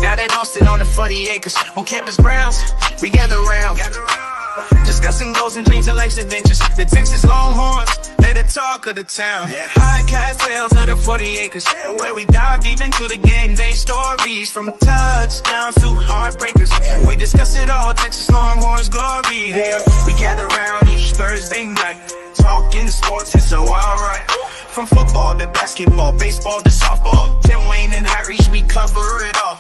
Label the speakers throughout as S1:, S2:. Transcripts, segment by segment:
S1: Now they all sit on the 40 acres on campus grounds. We gather around, discussing goals and dreams and life's adventures. The Texas Longhorns, they're the talk of the town. Podcast tales of the 40 acres, where we dive deep into the game day stories. From touchdowns to heartbreakers, we discuss it all. Texas Longhorns glory. Here we gather around each Thursday night, talking sports, it's so alright. From football to basketball, baseball to softball, Tim Wayne and Harry's, we cover it all.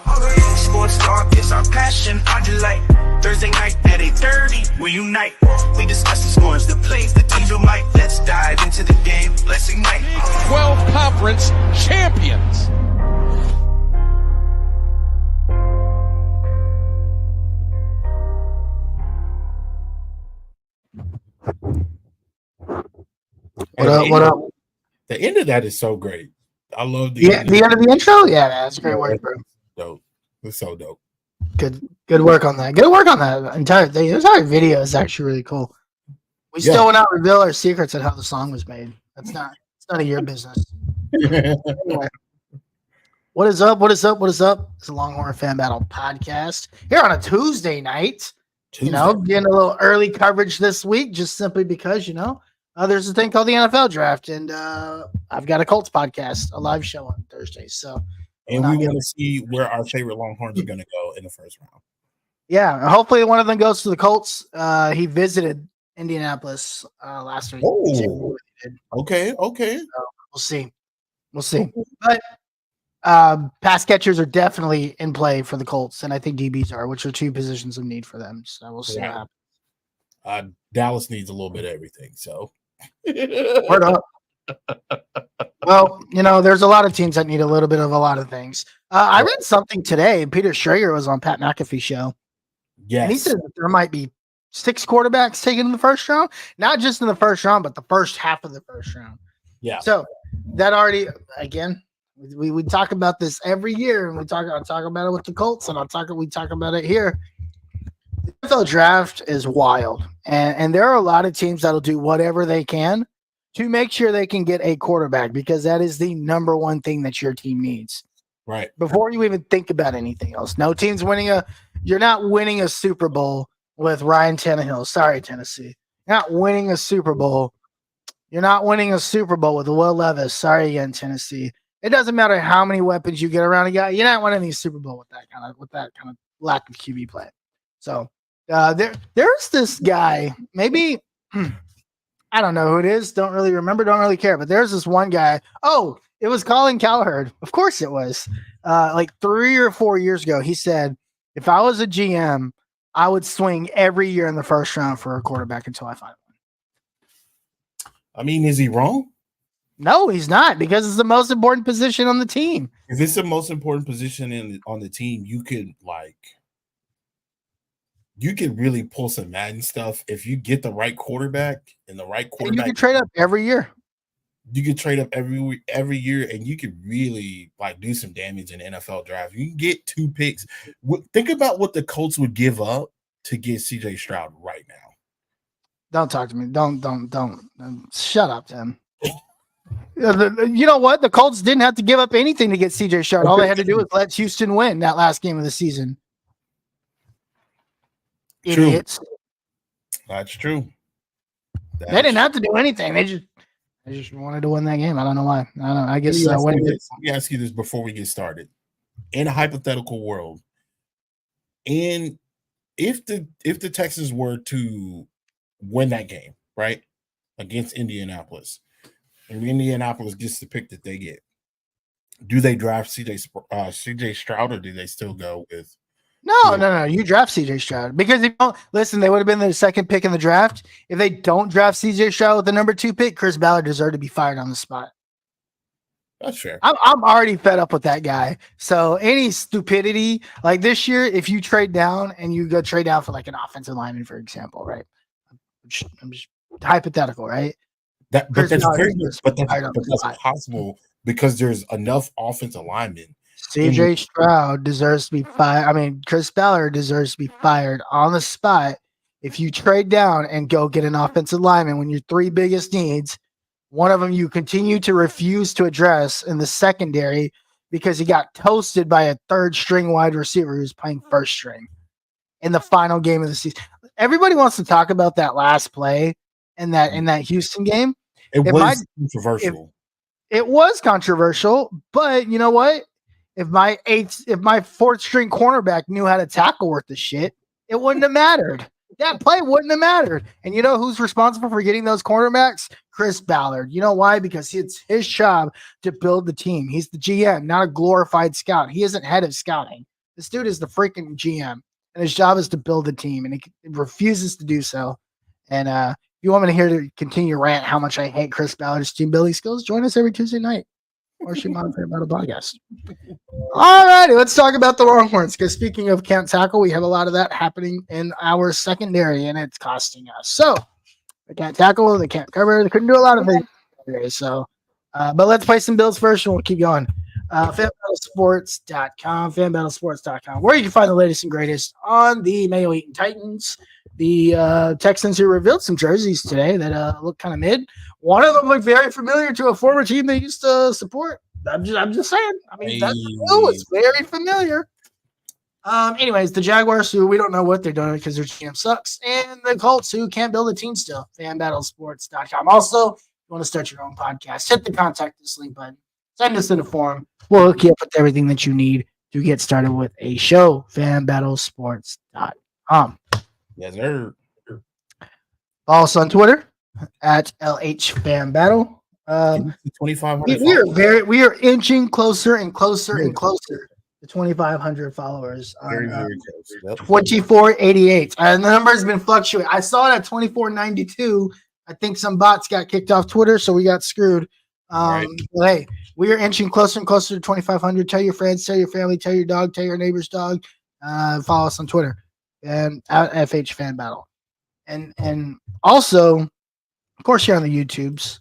S1: Sports talk is our passion, our delight. Thursday night at 8:30, we unite. We discuss the scores, the plays, the teams we might. Let's dive into the game, let's ignite.
S2: 12 conference champions.
S3: What up?
S4: The end of that is so great. I love
S3: the end of the intro. Yeah, that's great work, bro.
S4: Dope. It's so dope.
S3: Good work on that. Good work on that entire thing. This entire video is actually really cool. We still will not reveal our secrets on how the song was made. It's none of your business. Anyway, what is up? It's a Longhorn Fan Battle podcast here on a Tuesday night. You know, getting a little early coverage this week, just simply because there's a thing called the NFL draft, and I've got a Colts podcast, a live show on Thursday. So,
S4: and we want to see where our favorite Longhorns are going to go in the first round.
S3: Yeah, hopefully one of them goes to the Colts. He visited Indianapolis last week.
S4: Oh, okay.
S3: So we'll see. But pass catchers are definitely in play for the Colts, and I think DBs are, which are two positions of need for them. So we'll see what happens.
S4: Dallas needs a little bit of everything. So,
S3: word up. Well, there's a lot of teams that need a little bit of a lot of things. I read something today. Peter Schrager was on Pat McAfee's show.
S4: Yes.
S3: And he said that there might be 6 quarterbacks taken in the first round, not just in the first round, but the first half of the first round.
S4: Yeah.
S3: So that already, again, we talk about this every year, and I talk about it with the Colts, and we talk about it here. The NFL draft is wild, and there are a lot of teams that'll do whatever they can to make sure they can get a quarterback, because that is the number one thing that your team needs.
S4: Right.
S3: Before you even think about anything else. No team's you're not winning a Super Bowl with Ryan Tannehill. Sorry, Tennessee. You're not winning a Super Bowl. You're not winning a Super Bowl with Will Levis. Sorry again, Tennessee. It doesn't matter how many weapons you get around a guy. You're not winning a Super Bowl with that kind of lack of QB play. So there's this guy, maybe I don't know who it is. Don't really remember. Don't really care. But there's this one guy. Oh, it was Colin Cowherd. Of course it was. Like 3 or 4 years ago, he said, if I was a GM, I would swing every year in the first round for a quarterback until I find one.
S4: I mean, is he wrong?
S3: No, he's not, because it's the most important position on the team.
S4: If it's the most important position on the team, you could really pull some Madden stuff if you get the right quarterback and the right
S3: And
S4: quarterback.
S3: you can trade up every year.
S4: You could trade up every year, and you could really do some damage in the NFL draft. You can get 2 picks. Think about what the Colts would give up to get CJ Stroud right now.
S3: Don't talk to me. Don't. Shut up, Tim. You know what? The Colts didn't have to give up anything to get CJ Stroud. All they had to do was let Houston win that last game of the season.
S4: True.
S3: Idiots.
S4: That's true.
S3: They didn't have to do anything. They just wanted to win that game. I don't know why. I don't know. I guess
S4: let me ask you this before we get started. In a hypothetical world, and if the Texans were to win that game, right, against Indianapolis, and Indianapolis gets the pick that they get, do they draft CJ Stroud, or do they still go with?
S3: No. You draft CJ Stroud, because if you don't listen, they would have been the second pick in the draft. If they don't draft CJ Stroud with the number 2 pick, Chris Ballard deserved to be fired on the spot.
S4: That's fair.
S3: I'm already fed up with that guy. So any stupidity like this year, if you trade down and you go trade down for like an offensive lineman, for example, right? I'm just hypothetical, right?
S4: That's possible because there's enough offensive linemen.
S3: CJ Stroud deserves to be fired. I mean, Chris Ballard deserves to be fired on the spot if you trade down and go get an offensive lineman when your 3 biggest needs, one of them you continue to refuse to address in the secondary because he got toasted by a 3rd-string wide receiver who's playing 1st string in the final game of the season. Everybody wants to talk about that last play in that Houston game.
S4: It was controversial.
S3: It was controversial, but you know what? If my 4th-string cornerback knew how to tackle worth the shit, it wouldn't have mattered. That play wouldn't have mattered. And you know who's responsible for getting those cornerbacks? Chris Ballard. You know why? Because it's his job to build the team. He's the GM, not a glorified scout. He isn't head of scouting. This dude is the freaking GM, and his job is to build the team, and he refuses to do so. And if you want me to continue rant how much I hate Chris Ballard's team building skills, join us every Tuesday night. Or should modify about a podcast. All righty, let's talk about the Longhorns. Because speaking of can't tackle, we have a lot of that happening in our secondary, and it's costing us. So they can't tackle, they can't cover, they couldn't do a lot of things. So, but let's play some Bills first, and we'll keep going. FanBattleSports.com, where you can find the latest and greatest on the Mayo Eaton Titans. The Texans, who revealed some jerseys today that look kind of mid. One of them looked very familiar to a former team they used to support. I'm just saying. I mean, that was very familiar. Anyways, the Jaguars, who we don't know what they're doing because their GM sucks, and the Colts, who can't build a team still. FanBattleSports.com. Also, if you want to start your own podcast, hit the contact us link button. Send us in a form. We'll hook you up with everything that you need to get started with a show. FanBattleSports.com.
S4: Yes, sir.
S3: Follow us on Twitter at LHFanBattle.
S4: 2,500.
S3: We are inching closer and closer and closer to 2,500 followers.
S4: Very close. Yep.
S3: 2488, and the number has been fluctuating. I saw it at 2492. I think some bots got kicked off Twitter, so we got screwed. Right. But hey, we are inching closer and closer to 2,500. Tell your friends, tell your family, tell your dog, tell your neighbor's dog. Follow us on Twitter and at FHFanBattle. And also, of course, you're on the YouTubes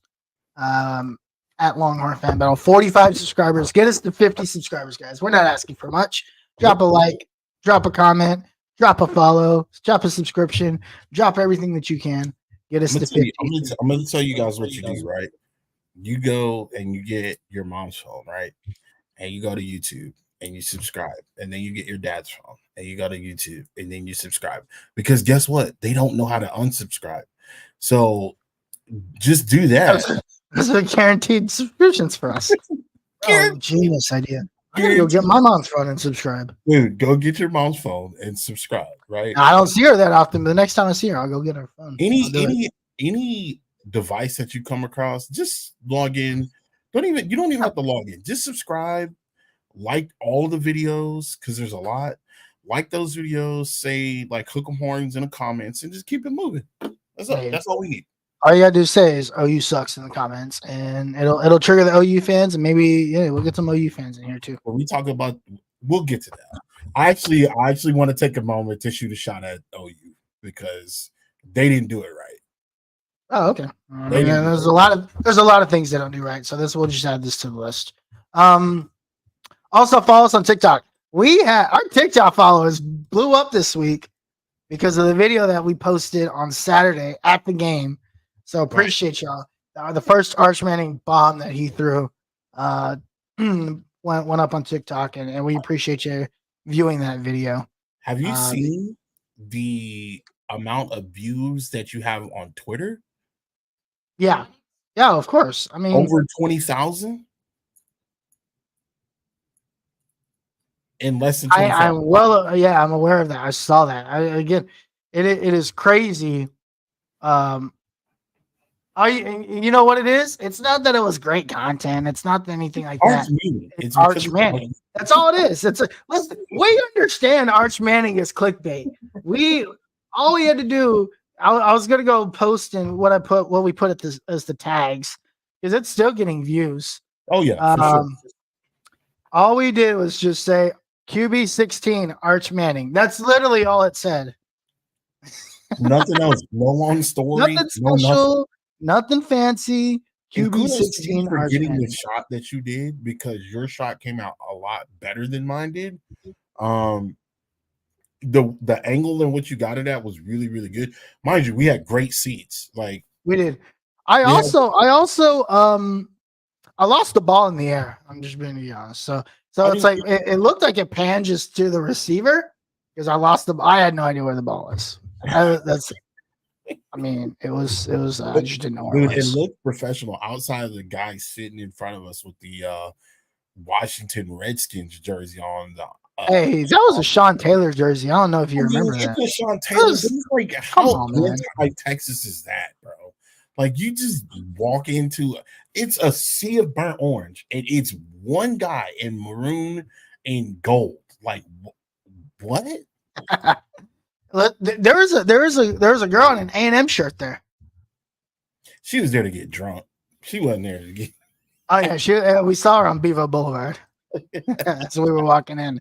S3: at Longhorn Fan Battle. 45 subscribers. Get us to 50 subscribers, guys. We're not asking for much. Drop a like, drop a comment, drop a follow, drop a subscription, drop everything that you can. Get us to 50.
S4: I'm going to tell you guys what you do, right? You go and you get your mom's phone, right? And you go to YouTube and you subscribe. And then you get your dad's phone and you go to YouTube and then you subscribe. Because guess what? They don't know how to unsubscribe. So just do that.
S3: Those are guaranteed subscriptions for us. Oh, genius idea. I gotta go get my mom's phone and subscribe.
S4: Dude, go get your mom's phone and subscribe, right?
S3: I don't see her that often, but the next time I see her, I'll go get her phone.
S4: Any device that you come across, just log in. You don't even have to log in. Just subscribe, like all the videos, because there's a lot. Like those videos, say like hook 'em horns in the comments, and just keep it moving. That's all we need.
S3: All you gotta do say is OU sucks in the comments, and it'll trigger the OU fans, and maybe we'll get some OU fans in here too.
S4: When we talk about, we'll get to that. I actually want to take a moment to shoot a shot at OU because they didn't do it right.
S3: Oh, okay. There's a lot of things they don't do right, so we'll just add this to the list. Also follow us on TikTok. Our TikTok followers blew up this week because of the video that we posted on Saturday at the game. So appreciate y'all. The first Arch Manning bomb that he threw went up on TikTok, and we appreciate you viewing that video.
S4: Have you seen the amount of views that you have on Twitter?
S3: Yeah, of course. I mean,
S4: over 20,000 in less than 25.
S3: I'm aware of that. I saw that. Again, it is crazy. You know what it is? It's not that it was great content. It's not anything like that.
S4: It's
S3: Arch Manning. That's all it is. Listen, we understand Arch Manning is clickbait. All we had to do. I was gonna go post in what we put as the tags because it's still getting views.
S4: Oh yeah. Sure.
S3: All we did was just say QB16 Arch Manning. That's literally all it said.
S4: Nothing else. No long story.
S3: Nothing special. Nothing fancy. QB16
S4: for getting the shot that you did because your shot came out a lot better than mine did. The angle in which you got it at was really, really good. Mind you, we had great seats. Like
S3: we did. I lost the ball in the air. I'm just being honest. So it's like it looked like it panned just to the receiver because I had no idea where the ball was. It was. I just didn't know where it was.
S4: It looked professional outside of the guy sitting in front of us with the Washington Redskins jersey on.
S3: Hey, that was a Sean Taylor jersey. I don't know if you remember that.
S4: Sean Taylor. How anti-Texas is that, bro? Like you just walk into it's a sea of burnt orange, and it's one guy in maroon and gold. Like what?
S3: There was a girl in an A&M shirt there.
S4: She was there to get drunk. She wasn't there to get.
S3: Oh yeah, we saw her on Bevo Boulevard. So we were walking in.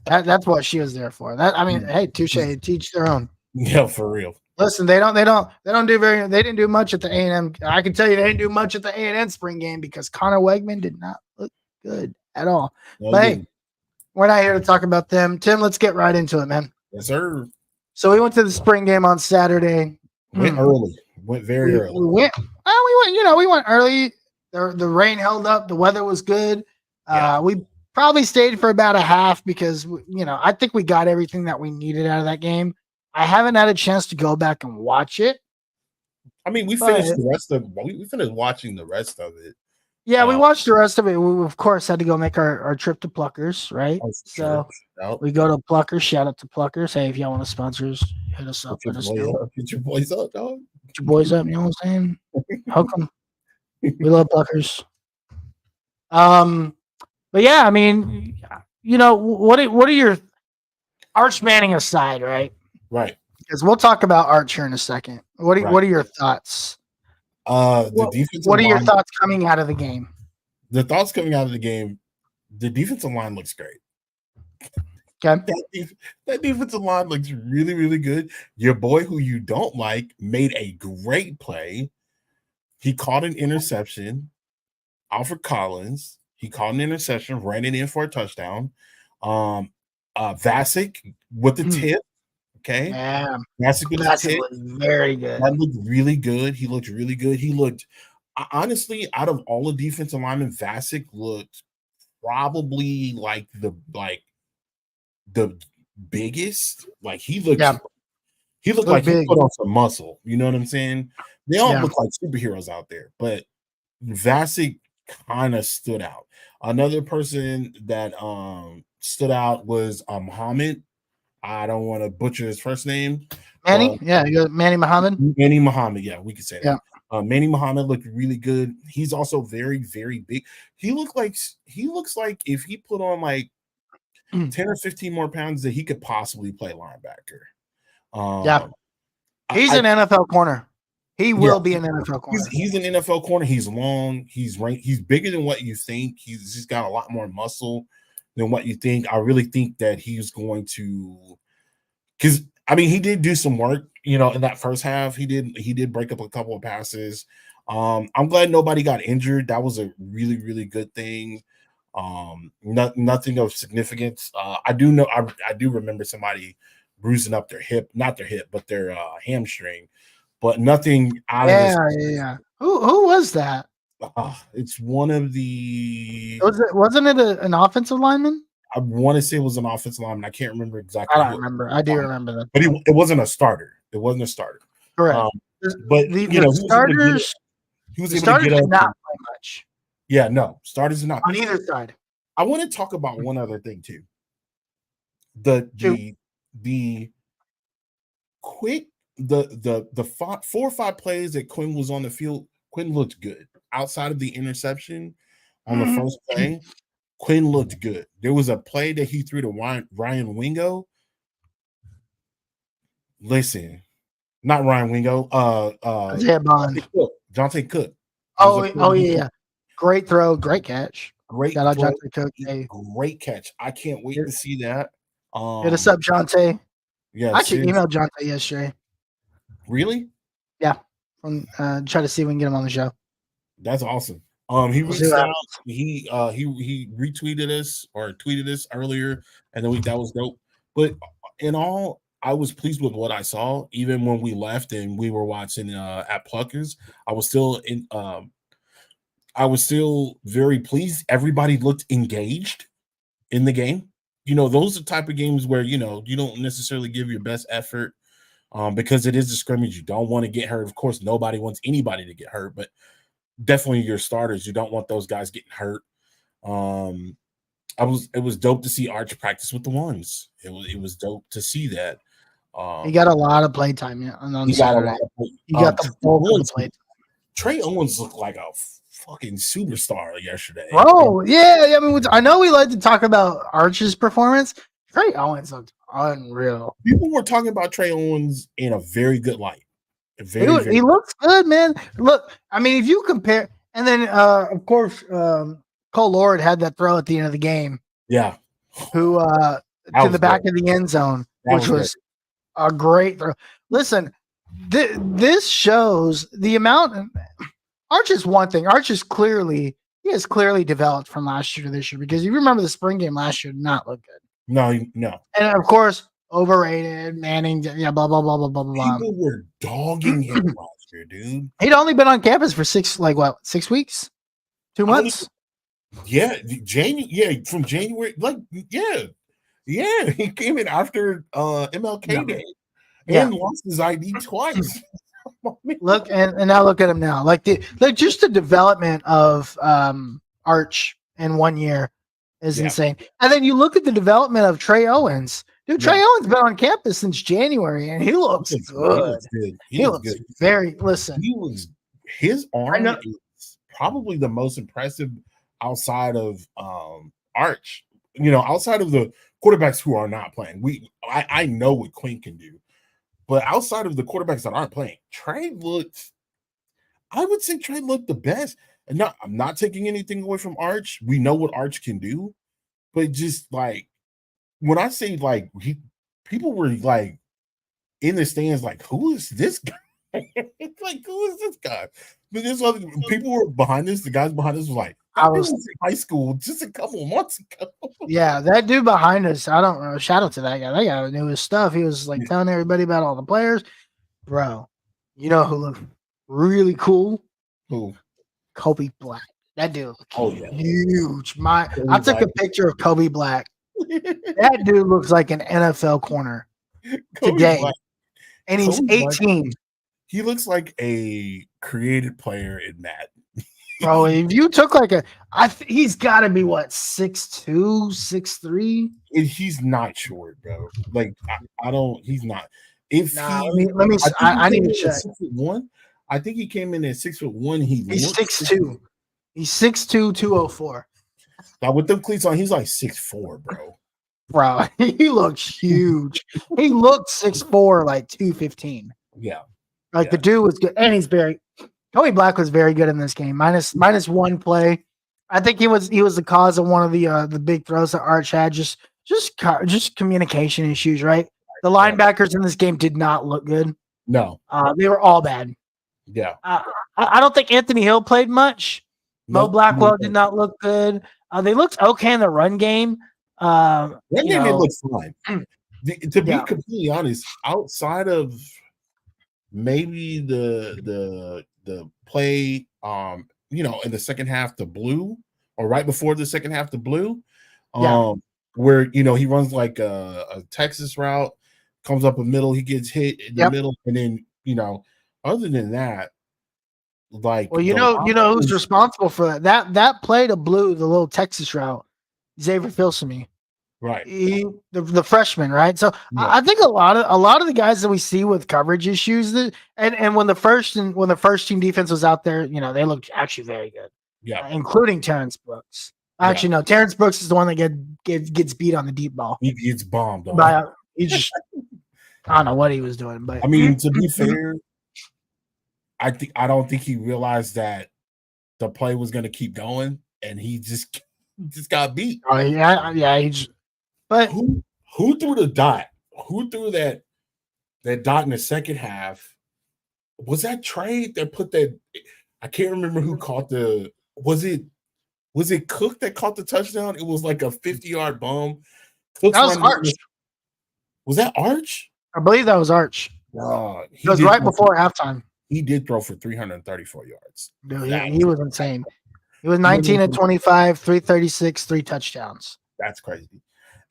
S3: That's what she was there for. Hey, touche, teach their own.
S4: Yeah, for real.
S3: Listen, they didn't do much at the A&M. I can tell you they didn't do much at the A&M spring game because Connor Wegman did not look good at all. But hey, we're not here to talk about them. Tim, let's get right into it, man.
S4: Yes, sir.
S3: So we went to the spring game on Saturday.
S4: Went early. Went very early.
S3: We went early. The rain held up. The weather was good. Yeah. We probably stayed for about a half because I think we got everything that we needed out of that game. I haven't had a chance to go back and watch it.
S4: I mean, we finished watching the rest of it.
S3: Yeah, we watched the rest of it. We of course had to go make our trip to Pluckers, right? So we go to Pluckers. Shout out to Pluckers. Hey, if y'all want to sponsor us, hit us up.
S4: Get your boys up, dog.
S3: Get your boys up. You know what I'm saying? Hook them. We love Pluckers. But yeah, I mean, what are your Arch Manning aside, right?
S4: Right.
S3: Because we'll talk about Arch here in a second. What are your thoughts? What are your thoughts coming out of the game?
S4: The thoughts coming out of the game, the defensive line looks great.
S3: Okay.
S4: That defensive line looks really, really good. Your boy, who you don't like, made a great play. He caught an interception. Alfred Collins. He caught an interception, ran it in for a touchdown. Vasek with the tip. Okay.
S3: Yeah.
S4: Vasek with the tip.
S3: Was very good.
S4: That looked really good. He looked really good. He looked, honestly, out of all the defensive linemen, Vasek looked probably like the biggest. Like he looked like big. He put on some muscle. You know what I'm saying? They all look like superheroes out there, but Vasek kind of stood out. Another person that stood out was Muhammad. I don't want to butcher his first name.
S3: Manny? Manny Muhammad.
S4: Manny Muhammad, yeah, we could say that.
S3: Yeah.
S4: Manny Muhammad looked really good. He's also very, very big. He looks like if he put on like 10 or 15 more pounds that he could possibly play linebacker.
S3: He's an NFL corner. He will be an NFL corner.
S4: He's an NFL corner. He's long. He's bigger than what you think. He's just got a lot more muscle than what you think. I really think that he's going to, because I mean, he did do some work, in that first half. He did break up a couple of passes. I'm glad nobody got injured. That was a really, really good thing. Nothing of significance. I do remember somebody bruising up their hip, not their hip, but their hamstring, but nothing out of this.
S3: Yeah. Who was that?
S4: It's one of the.
S3: Wasn't it an offensive lineman?
S4: I want to say it was an offensive lineman. I can't remember exactly.
S3: I don't remember. I do remember that.
S4: But it wasn't a starter. It wasn't a starter.
S3: Correct.
S4: But
S3: the starters,
S4: he was
S3: the
S4: able
S3: starters
S4: to get
S3: did
S4: up.
S3: not play much.
S4: Yeah, no, starters did not
S3: On either side.
S4: I want to talk about one other thing too. The quick the 4 or 5 plays that Quinn was on the field. Quinn looked good outside of the interception on the first play. Quinn looked good. There was a play that he threw to Ryan Wingo. Listen, not Ryan Wingo. Jonte Cook.
S3: Oh yeah. Great throw, great catch.
S4: Great
S3: Shout out
S4: throw,
S3: Jonte Cook. Hey.
S4: Great catch. I can't wait to see that.
S3: Hit us up, Jonte.
S4: Yeah,
S3: I actually emailed Jonte yesterday.
S4: Really?
S3: Yeah. Try to see if we can get him on the show.
S4: That's awesome. He reached out. He retweeted us or tweeted us earlier, and then that was dope. But in all, I was pleased with what I saw. Even when we left and we were watching at Pluckers, I was still very pleased. Everybody looked engaged in the game. Those are the type of games where you don't necessarily give your best effort because it is a scrimmage. You don't want to get hurt. Of course, nobody wants anybody to get hurt, but definitely your starters. You don't want those guys getting hurt. It was dope to see Arch practice with the ones. It was dope to see that.
S3: He got a lot of play time. Yeah,
S4: he got a lot of play.
S3: He got the bulk of the play time.
S4: Trey Owens looked like a fucking superstar yesterday.
S3: Oh yeah. I mean, I know we like to talk about Arch's performance. Trey Owens looked unreal.
S4: People were talking about Trey Owens in a very good light.
S3: He looks good, man. Look, I mean, if you compare, and then of course, Cole Lord had that throw at the end of the game.
S4: Yeah,
S3: who to the back of the end zone, which was a great throw. Listen, this shows the amount. Arch is one thing. Arch is clearly developed from last year to this year, because you remember the spring game last year did not look good.
S4: No.
S3: And of course, overrated, Manning, blah, blah, blah, blah, blah, blah.
S4: People were dogging him last year, dude.
S3: He'd only been on campus for 6 weeks? 2 months?
S4: From January. Yeah. He came in after MLK Day and lost his ID twice.
S3: Look, and now look at him now. Like just the development of Arch in 1 year is insane. And then you look at the development of Trey Owens. Dude, Trey Owens been on campus since January, and he looks good. He looks good.
S4: His arm is probably the most impressive outside of Arch. Outside of the quarterbacks who are not playing. I know what Quinn can do. But outside of the quarterbacks that aren't playing, I would say Trey looked the best. And I'm not taking anything away from Arch. We know what Arch can do. But just like, when I say people were like in the stands, like, who is this guy? It's like, who is this guy? But there's other people were behind this. The guys behind us was like, I was in high school just a couple months ago.
S3: Yeah, that dude behind us, I don't know. Shout out to that guy. That guy knew his stuff. He was like telling everybody about all the players. Bro, you know who looked really cool?
S4: Who?
S3: Kobe Black. That dude looked huge.
S4: Kobe
S3: I took
S4: Black.
S3: a picture of Kobe Black. That dude looks like an NFL corner today.
S4: Black.
S3: And he's
S4: Kobe
S3: 18.
S4: Black. He looks like a creative player in that.
S3: Bro, if you took he's got to be 6'2", 6'3".
S4: He's not short, bro. Like he's not.
S3: I need to check.
S4: 6'1". I think he came in at 6'1".
S3: He's 6'2". He's 6'2", 204.
S4: Now with them cleats on, he's like 6'4", bro.
S3: Bro, he looks huge. He looked 6'4", like 215.
S4: Yeah.
S3: Like the dude was good, and Kobe Black was very good in this game. Minus one play. I think he was the cause of one of the big throws that Arch had. Just communication issues, right? The linebackers in this game did not look good.
S4: No,
S3: they were all bad.
S4: Yeah.
S3: I don't think Anthony Hill played much. Mo Blackwell did not look good. They looked okay in the run game.
S4: Run game it looked fine. To be completely honest, outside of maybe the play, in the second half, the blue, or right before the second half, the blue, where he runs like a Texas route, comes up the middle, he gets hit in the middle, and then other than that, like,
S3: well, you know who's responsible for that? That play to blue, the little Texas route, Xavier Filsaime.
S4: Right.
S3: The freshman, right? So I think a lot of the guys that we see with coverage issues and when the first team defense was out there, they looked actually very good.
S4: Yeah.
S3: Including Terrence Brooks. Actually, no, Terrence Brooks is the one that gets beat on the deep ball.
S4: He gets bombed on.
S3: He just I don't know what he was doing, but
S4: I mean, to be fair, I don't think he realized that the play was going to keep going, and he just got beat.
S3: Oh yeah, but
S4: who threw the dot? Who threw that dot in the second half? Was that Trey that put that? I can't remember who caught the. Was it Cook that caught the touchdown? It was like a 50-yard bomb.
S3: That was Arch.
S4: Was that Arch?
S3: I believe that was Arch. It was right before halftime.
S4: He did throw for 334 yards.
S3: Dude, he was insane. He was 19 of 25, 336, 3 touchdowns.
S4: That's crazy.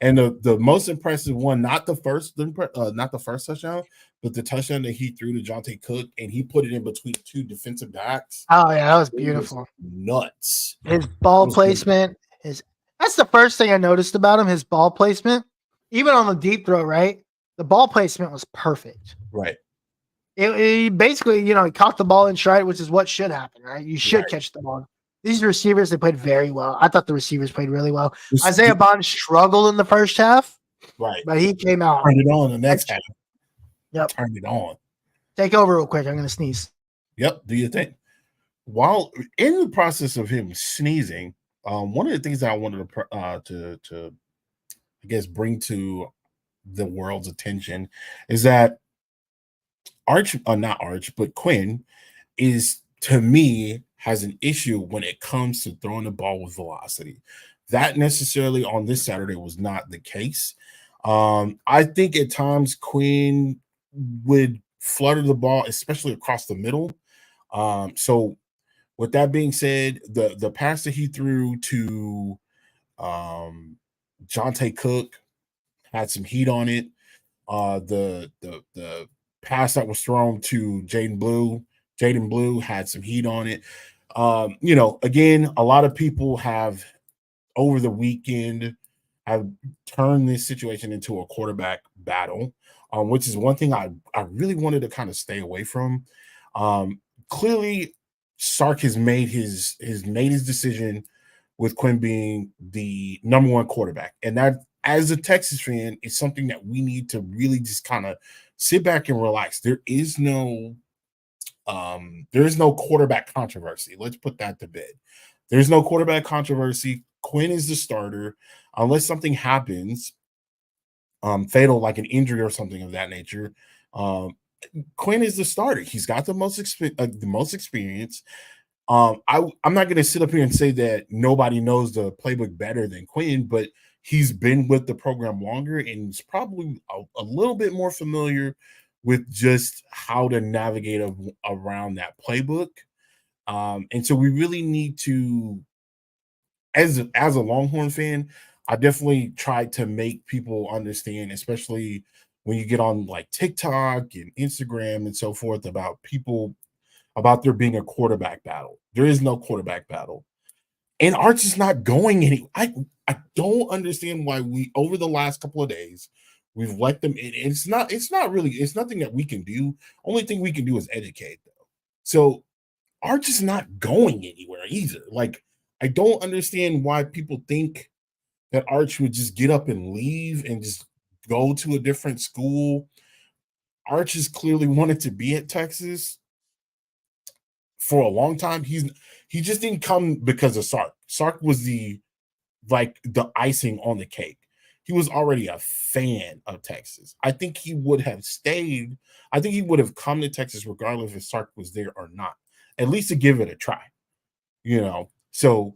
S4: And the most impressive one, not the first touchdown, but the touchdown that he threw to Jonte Cook, and he put it in between 2 defensive backs.
S3: Oh yeah, that was beautiful.
S4: Nuts.
S3: His ball placement that's the first thing I noticed about him. His ball placement, even on the deep throw, right? The ball placement was perfect.
S4: Right.
S3: It basically, he caught the ball in stride, which is what should happen, right? You should catch the ball. These receivers, they played very well. I thought the receivers played really well. Isaiah Bond struggled in the first half.
S4: Right.
S3: But he came out.
S4: Turned it on the next half.
S3: Yep.
S4: Turned it on.
S3: Take over real quick. I'm going to sneeze.
S4: Yep. Do you think? While in the process of him sneezing, one of the things that I wanted to I guess, bring to the world's attention is that Quinn is, to me, has an issue when it comes to throwing the ball with velocity. That necessarily on this Saturday was not the case. I think at times Quinn would flutter the ball, especially across the middle. So with that being said, the pass that he threw to Jonte Cook had some heat on it. The pass that was thrown to Jaden Blue had some heat on it. Again, a lot of people have over the weekend have turned this situation into a quarterback battle, which is one thing I really wanted to kind of stay away from. Clearly, Sark has made his decision with Quinn being the number 1 quarterback, and that, as a Texas fan, is something that we need to really just kind of sit back and relax. There is no quarterback controversy. Let's put that to bed. There's no quarterback controversy. Quinn is the starter, unless something happens fatal, like an injury or something of that nature. Quinn is the starter. He's got the most experience. I'm not going to sit up here and say that nobody knows the playbook better than Quinn, but he's been with the program longer and is probably a little bit more familiar with just how to navigate around that playbook. And so we really need to, as a Longhorn fan, I definitely try to make people understand, especially when you get on like TikTok and Instagram and so forth, about there being a quarterback battle. There is no quarterback battle. And Arch is not going anywhere. I don't understand why we, over the last couple of days, we've let them in. It's nothing that we can do. Only thing we can do is educate, though. So Arch is not going anywhere either. Like, I don't understand why people think that Arch would just get up and leave and just go to a different school. Arch has clearly wanted to be at Texas for a long time. He just didn't come because of Sark. Sark was the icing on the cake. He was already a fan of Texas. I think he would have stayed. I think he would have come to Texas regardless if Sark was there or not, at least to give it a try. So.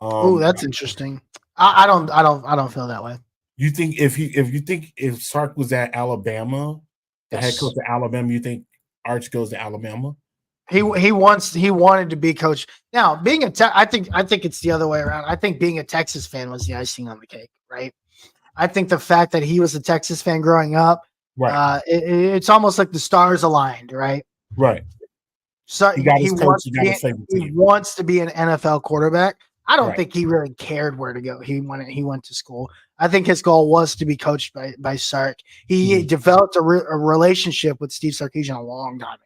S3: Oh, that's interesting. I don't feel that way.
S4: You think if Sark was at Alabama, the head coach of Alabama, you think Arch goes to Alabama?
S3: He wanted to be coach. Now, being I think it's the other way around. I think being a Texas fan was the icing on the cake, right? I think the fact that he was a Texas fan growing up,
S4: right?
S3: It's almost like the stars aligned, right?
S4: Right.
S3: So he wants to be an NFL quarterback. I don't think he really cared where to go. He went to school. I think his goal was to be coached by Sark. He developed a relationship with Steve Sarkisian a long time ago.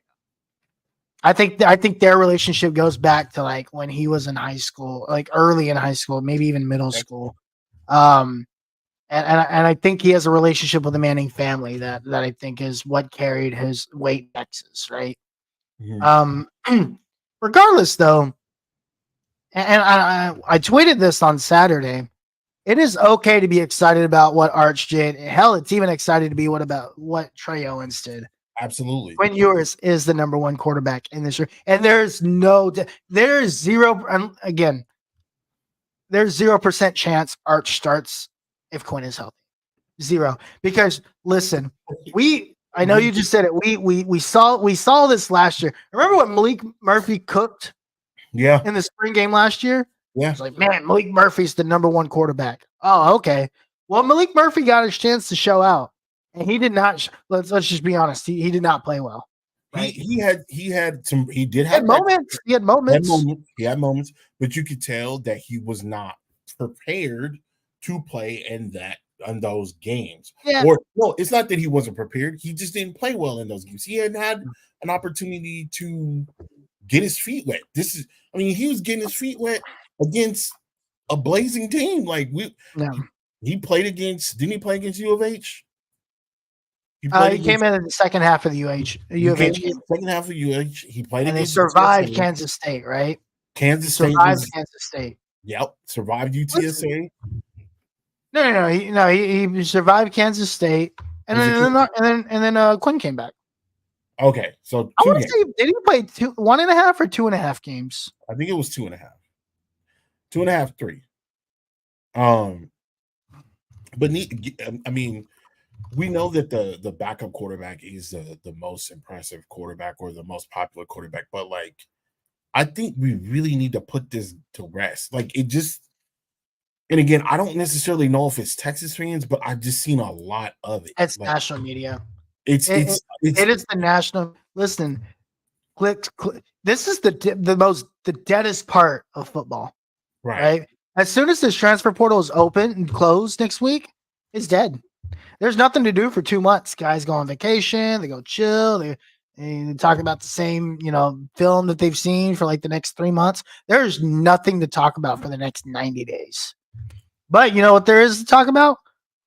S3: I think their relationship goes back to like when he was in high school, like early in high school, maybe even middle school. And I think he has a relationship with the Manning family that I think is what carried his weight in Texas, right? Mm-hmm. Regardless, though, and I tweeted this on Saturday. It is okay to be excited about what Arch did. Hell, it's even excited to be about what Trey Owens did.
S4: Absolutely.
S3: Quinn Ewers is the number one quarterback in this year, and there's 0% chance Arch starts if Quinn is healthy. 0. Because listen, I know you just said it. We saw this last year. Remember when Malik Murphy cooked?
S4: Yeah.
S3: In the spring game last year?
S4: Yeah.
S3: It's like, man, Malik Murphy's the number one quarterback. Oh, okay. Well, Malik Murphy got his chance to show out, and he did not. Let's just be honest. He did not play well.
S4: Right? He had
S3: moments. He had
S4: moments, but you could tell that he was not prepared to play in those games.
S3: Yeah.
S4: Or no, it's not that he wasn't prepared. He just didn't play well in those games. He hadn't had an opportunity to get his feet wet. He was getting his feet wet against a blazing team. He played against. Didn't he play against U of H?
S3: He came in the second half of the U of H game.
S4: Second half of UH. He played
S3: and
S4: against.
S3: They survived Kansas State, right?
S4: Kansas State
S3: Kansas State.
S4: Yep, survived UTSA.
S3: No. He survived Kansas State, and then Quinn came back.
S4: Okay, so
S3: I want to say, did he play 1.5 or 2.5 games?
S4: I think it was 2.5, 2.5, 3. But we know that the backup quarterback is the most impressive quarterback or the most popular quarterback, but I think we really need to put this to rest. And again, I don't necessarily know if it's Texas fans, but I've just seen a lot of it.
S3: It's national media.
S4: It is
S3: the national. Listen, click. This is the deadest part of football, right? As soon as this transfer portal is open and closed next week, it's dead. There's nothing to do for 2 months. Guys go on vacation, they go chill, they talk about the same, film that they've seen for the next 3 months. There's nothing to talk about for the next 90 days. But you know what there is to talk about?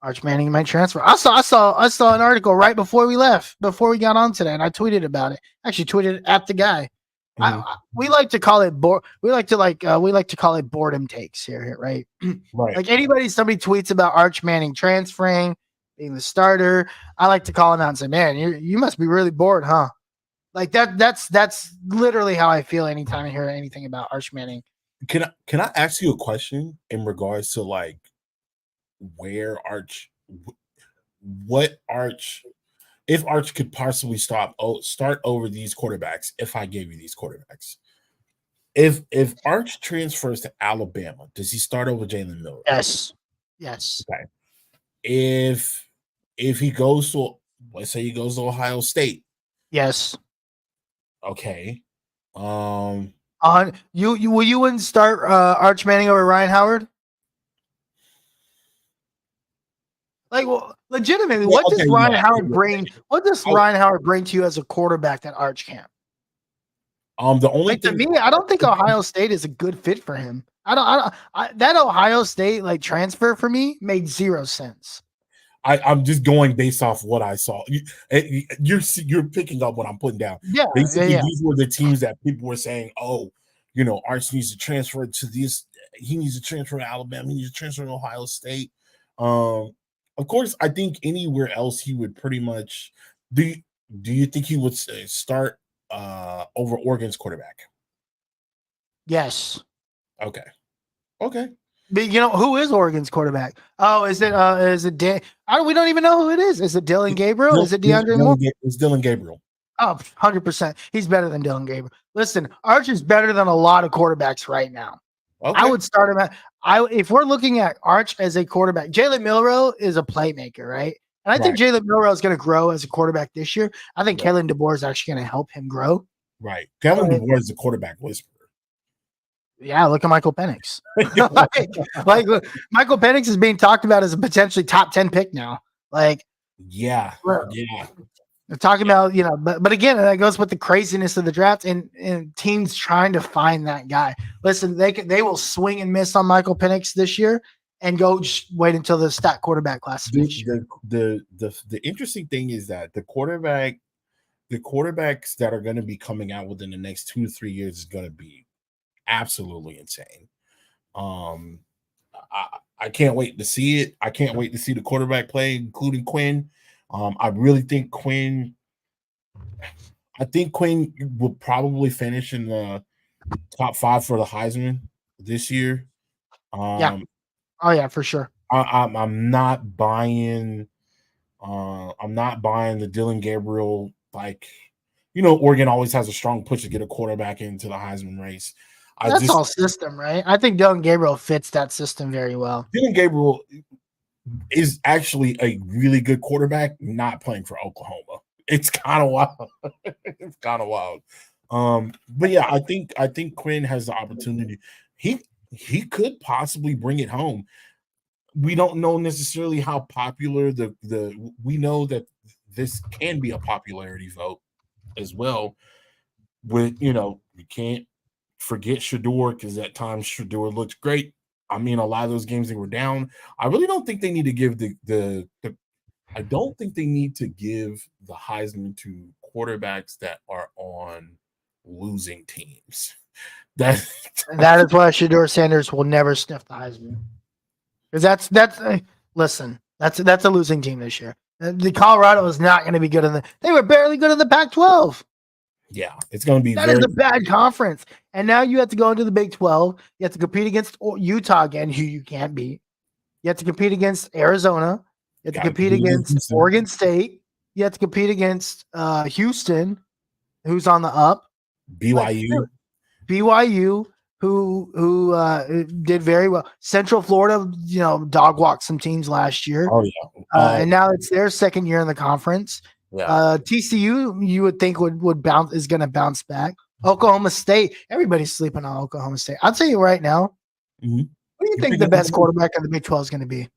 S3: Arch Manning might transfer. I saw an article right before we got on today, and I tweeted about it. Actually, tweeted at the guy. Mm-hmm. We like to call it we like to call it boredom takes here, right? Right. Somebody tweets about Arch Manning transferring, being the starter. I like to call him out and say, "Man, you must be really bored, huh?" That's literally how I feel anytime I hear anything about Arch Manning.
S4: Can I ask you a question in regards to if Arch could possibly start over these quarterbacks, if I gave you these quarterbacks, if Arch transfers to Alabama, does he start over Jalen Miller?
S3: Yes.
S4: Okay. If he goes to, let's say he goes to Ohio State.
S3: Yes.
S4: Okay.
S3: You wouldn't start Arch Manning over Ryan Howard? Legitimately, what does Ryan Howard bring? What does Ryan Howard bring to you as a quarterback that Arch can't?
S4: The only thing,
S3: to me, I don't think Ohio State is a good fit for him. That Ohio State transfer for me made 0 sense.
S4: I'm just going based off what I saw. You're picking up what I'm putting down.
S3: Yeah,
S4: Basically,
S3: yeah.
S4: these were the teams that people were saying, "Oh, Arch needs to transfer to this. He needs to transfer to Alabama. He needs to transfer to Ohio State." Of course, I think anywhere else he would pretty much. Do you think he would start over Oregon's quarterback?
S3: Yes.
S4: Okay.
S3: But who is Oregon's quarterback? Oh, is it we don't even know who it is. Is it Dylan Gabriel?
S4: No,
S3: Is it DeAndre Moore?
S4: It's Dylan Gabriel.
S3: Oh, 100%. He's better than Dylan Gabriel. Listen, Arch is better than a lot of quarterbacks right now.
S4: Okay.
S3: I would start him if we're looking at Arch as a quarterback. Jalen Milroe is a playmaker, right? And I think Jalen Milroe is going to grow as a quarterback this year. I think Kalen DeBoer is actually going to help him grow.
S4: Right. Kalen DeBoer is a quarterback whisperer.
S3: Yeah, look at Michael Penix. like Michael Penix is being talked about as a potentially top 10 pick now.
S4: Yeah.
S3: They're talking about, but again, that goes with the craziness of the draft and teams trying to find that guy. Listen, they will swing and miss on Michael Penix this year and go just wait until the stat quarterback class.
S4: The interesting thing is that the quarterbacks that are going to be coming out within the next 2 to 3 years is going to be absolutely insane. I can't wait to see it. I can't wait to see the quarterback play, including Quinn. I really think Quinn will probably finish in the top 5 for the Heisman this year.
S3: Yeah. Oh yeah, for sure.
S4: I'm not buying the Dylan Gabriel, Oregon always has a strong push to get a quarterback into the Heisman race.
S3: That's all system, right? I think Dylan Gabriel fits that system very well.
S4: Dylan Gabriel is actually a really good quarterback, not playing for Oklahoma. It's kind of wild. But yeah, I think Quinn has the opportunity. He could possibly bring it home. We don't know necessarily how popular we know that this can be a popularity vote as well. With you can't forget Shedeur, because at times Shedeur looked great. I mean, a lot of those games they were down. I really don't think they need to give I don't think they need to give the Heisman to quarterbacks that are on losing teams. That
S3: is why Shedeur Sanders will never sniff the Heisman. Because that's a losing team this year. The Colorado is not going to be good they were barely good in the Pac-12.
S4: Yeah, it's going to be
S3: that is a bad conference. And now you have to go into the Big 12. You have to compete against Utah again, who you can't beat. You have to compete against Arizona. You have to compete against Oregon State. You have to compete against Houston, who's on the up. BYU, who did very well. Central Florida, dog walked some teams last year.
S4: Oh yeah,
S3: and now it's their second year in the conference.
S4: Yeah.
S3: TCU, you would think is going to bounce back. Oklahoma State, everybody's sleeping on Oklahoma State. I'll tell you right now.
S4: Mm-hmm.
S3: What do you think the best quarterback of the Big 12 is going to be?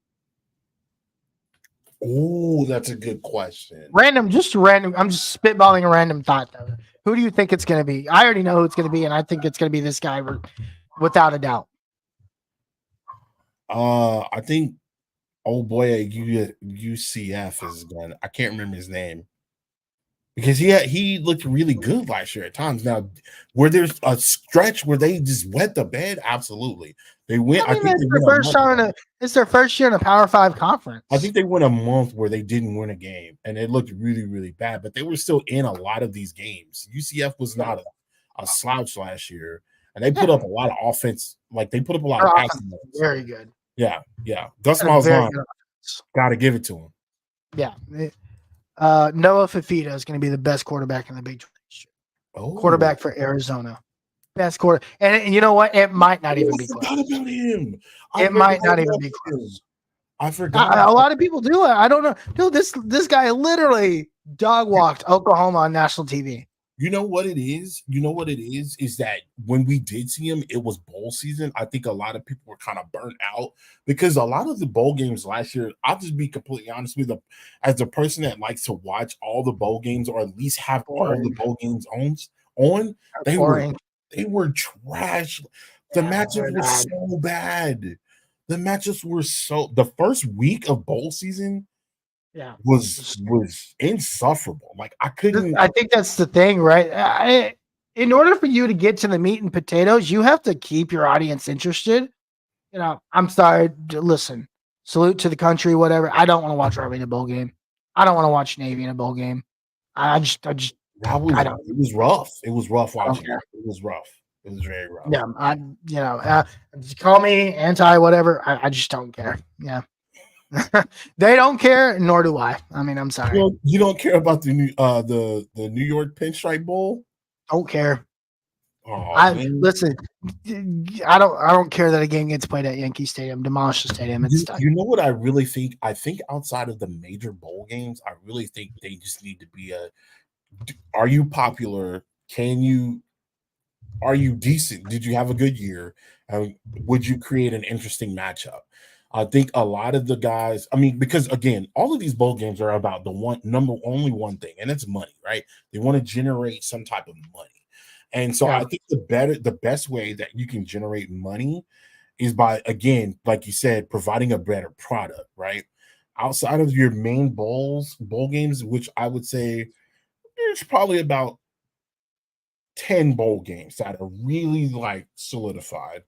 S4: Oh, that's a good question.
S3: Random. I'm just spitballing a random thought, though. Who do you think it's going to be? I already know who it's going to be, and I think it's going to be this guy without a doubt.
S4: I think old boy at UCF is going. I can't remember his name because he looked really good last year at times. Now, where there's a stretch where they just wet the bed, absolutely. They went. I think
S3: it's their first year in a Power 5 conference.
S4: I think they went a month where they didn't win a game, and it looked really, really bad. But they were still in a lot of these games. UCF was not a slouch last year, and they put up a lot of offense. They put up a lot of passing.
S3: Very good.
S4: Yeah. Gus Malzahn, got to give it to him.
S3: Yeah. Noah Fifita is going to be the best quarterback in the Big 12 this year.
S4: Oh.
S3: Quarterback for Arizona. Best quarter. And you know what? It might not even be close.
S4: I forgot about him.
S3: It might not even be close.
S4: I forgot.
S3: A lot of people do it. I don't know. Dude, this guy literally dog walked Oklahoma on national TV.
S4: You know what it is? Is that when we did see him, it was bowl season. I think a lot of people were kind of burnt out because a lot of the bowl games last year, I'll just be completely honest with you, as a person that likes to watch all the bowl games or at least have all the bowl games on, they were trash. The matchups were so bad. The first week of bowl season
S3: Yeah.
S4: was insufferable. Like I couldn't.
S3: I think that's the thing, right? In order for you to get to the meat and potatoes, you have to keep your audience interested. I'm sorry. Listen, salute to the country, whatever. I don't want to watch Army in a bowl game. I don't want to watch Navy in a bowl game. I just, I don't.
S4: It was rough. It was rough
S3: I don't
S4: watching.
S3: care.
S4: It was rough. It was very rough.
S3: Yeah, call me anti whatever. I just don't care. Yeah. They don't care, nor do I. I mean, I'm sorry.
S4: You don't care about the New York Pinstripe Bowl?
S3: Don't care.
S4: Oh,
S3: listen. I don't care that a game gets played at Yankee Stadium. Demolish the stadium. It's done.
S4: You know what I really think? I think outside of the major bowl games, I really think they just need to be are you popular? Are you decent? Did you have a good year? Would you create an interesting matchup? I think a lot of the guys, I mean, because again, all of these bowl games are about only one thing, and it's money, right? They want to generate some type of money. And so I think the best way that you can generate money is by, again, like you said, providing a better product, right? Outside of your main bowl games, which I would say there's probably about 10 bowl games that are really like solidified.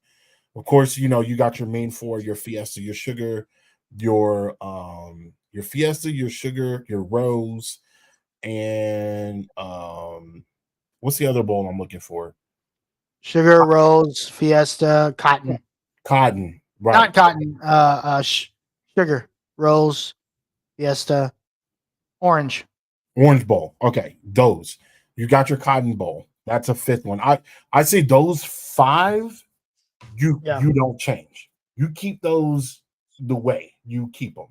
S4: Of course, you got your main four, your Fiesta, your Sugar, your Fiesta, your Sugar, your Rose, and what's the other bowl I'm looking for?
S3: Sugar, Rose, Fiesta, Cotton.
S4: Cotton, right?
S3: Not Cotton. Sugar, Rose, Fiesta, Orange
S4: Bowl. Okay, those. You got your Cotton Bowl. That's a fifth one. I say those 5. You don't change. You keep those the way you keep them.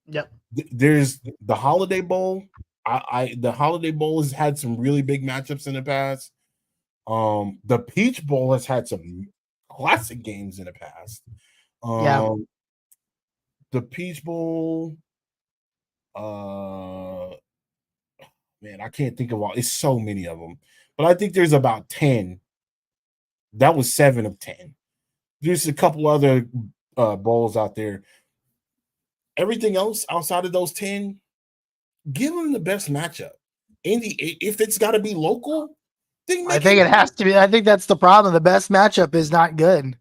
S3: Yep.
S4: There's the Holiday Bowl. The Holiday Bowl has had some really big matchups in the past. The Peach Bowl has had some classic games in the past. The Peach Bowl. Man, I can't think of all. It's so many of them, but I think there's about 10. That was 7 of 10. There's a couple other bowls out there. Everything else outside of those 10, give them the best matchup. If it's got to be local,
S3: I think it has to be. I think that's the problem. The best matchup is not good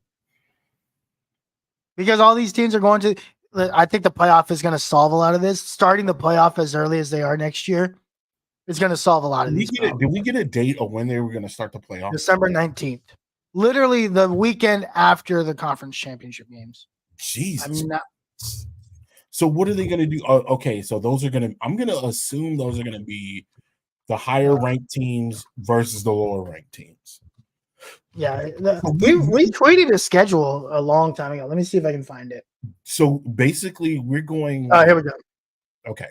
S3: because all these teams are going to. I think the playoff is going to solve a lot of this. Starting the playoff as early as they are next year is going to solve a lot of these.
S4: Did we get a date of when they were going to start the playoff?
S3: December 19th. Literally the weekend after the conference championship games.
S4: Jesus. So what are they going to do? Okay, so I'm going to assume those are going to be the higher ranked teams versus the lower ranked teams.
S3: Yeah, we tweeted a schedule a long time ago. Let me see if I can find it.
S4: So basically, we're going.
S3: Oh, here we go.
S4: Okay.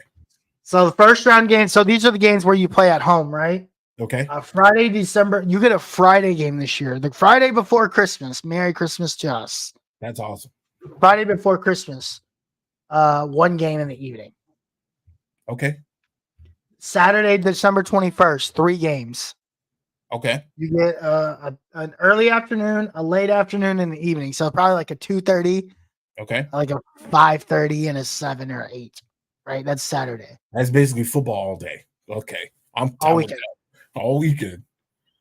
S3: So the first round game. So these are the games where you play at home, right?
S4: Okay.
S3: Friday, December. You get a Friday game this year. The Friday before Christmas. Merry Christmas to us.
S4: That's awesome.
S3: Friday before Christmas. One game in the evening.
S4: Okay.
S3: Saturday, December 21st. 3 games.
S4: Okay.
S3: You get an early afternoon, a late afternoon, and an evening. So probably like a 2:30.
S4: Okay.
S3: Like a 5:30 and a 7 or 8. Right. That's Saturday.
S4: That's basically football all day. Okay. I'm
S3: all weekend.
S4: All weekend.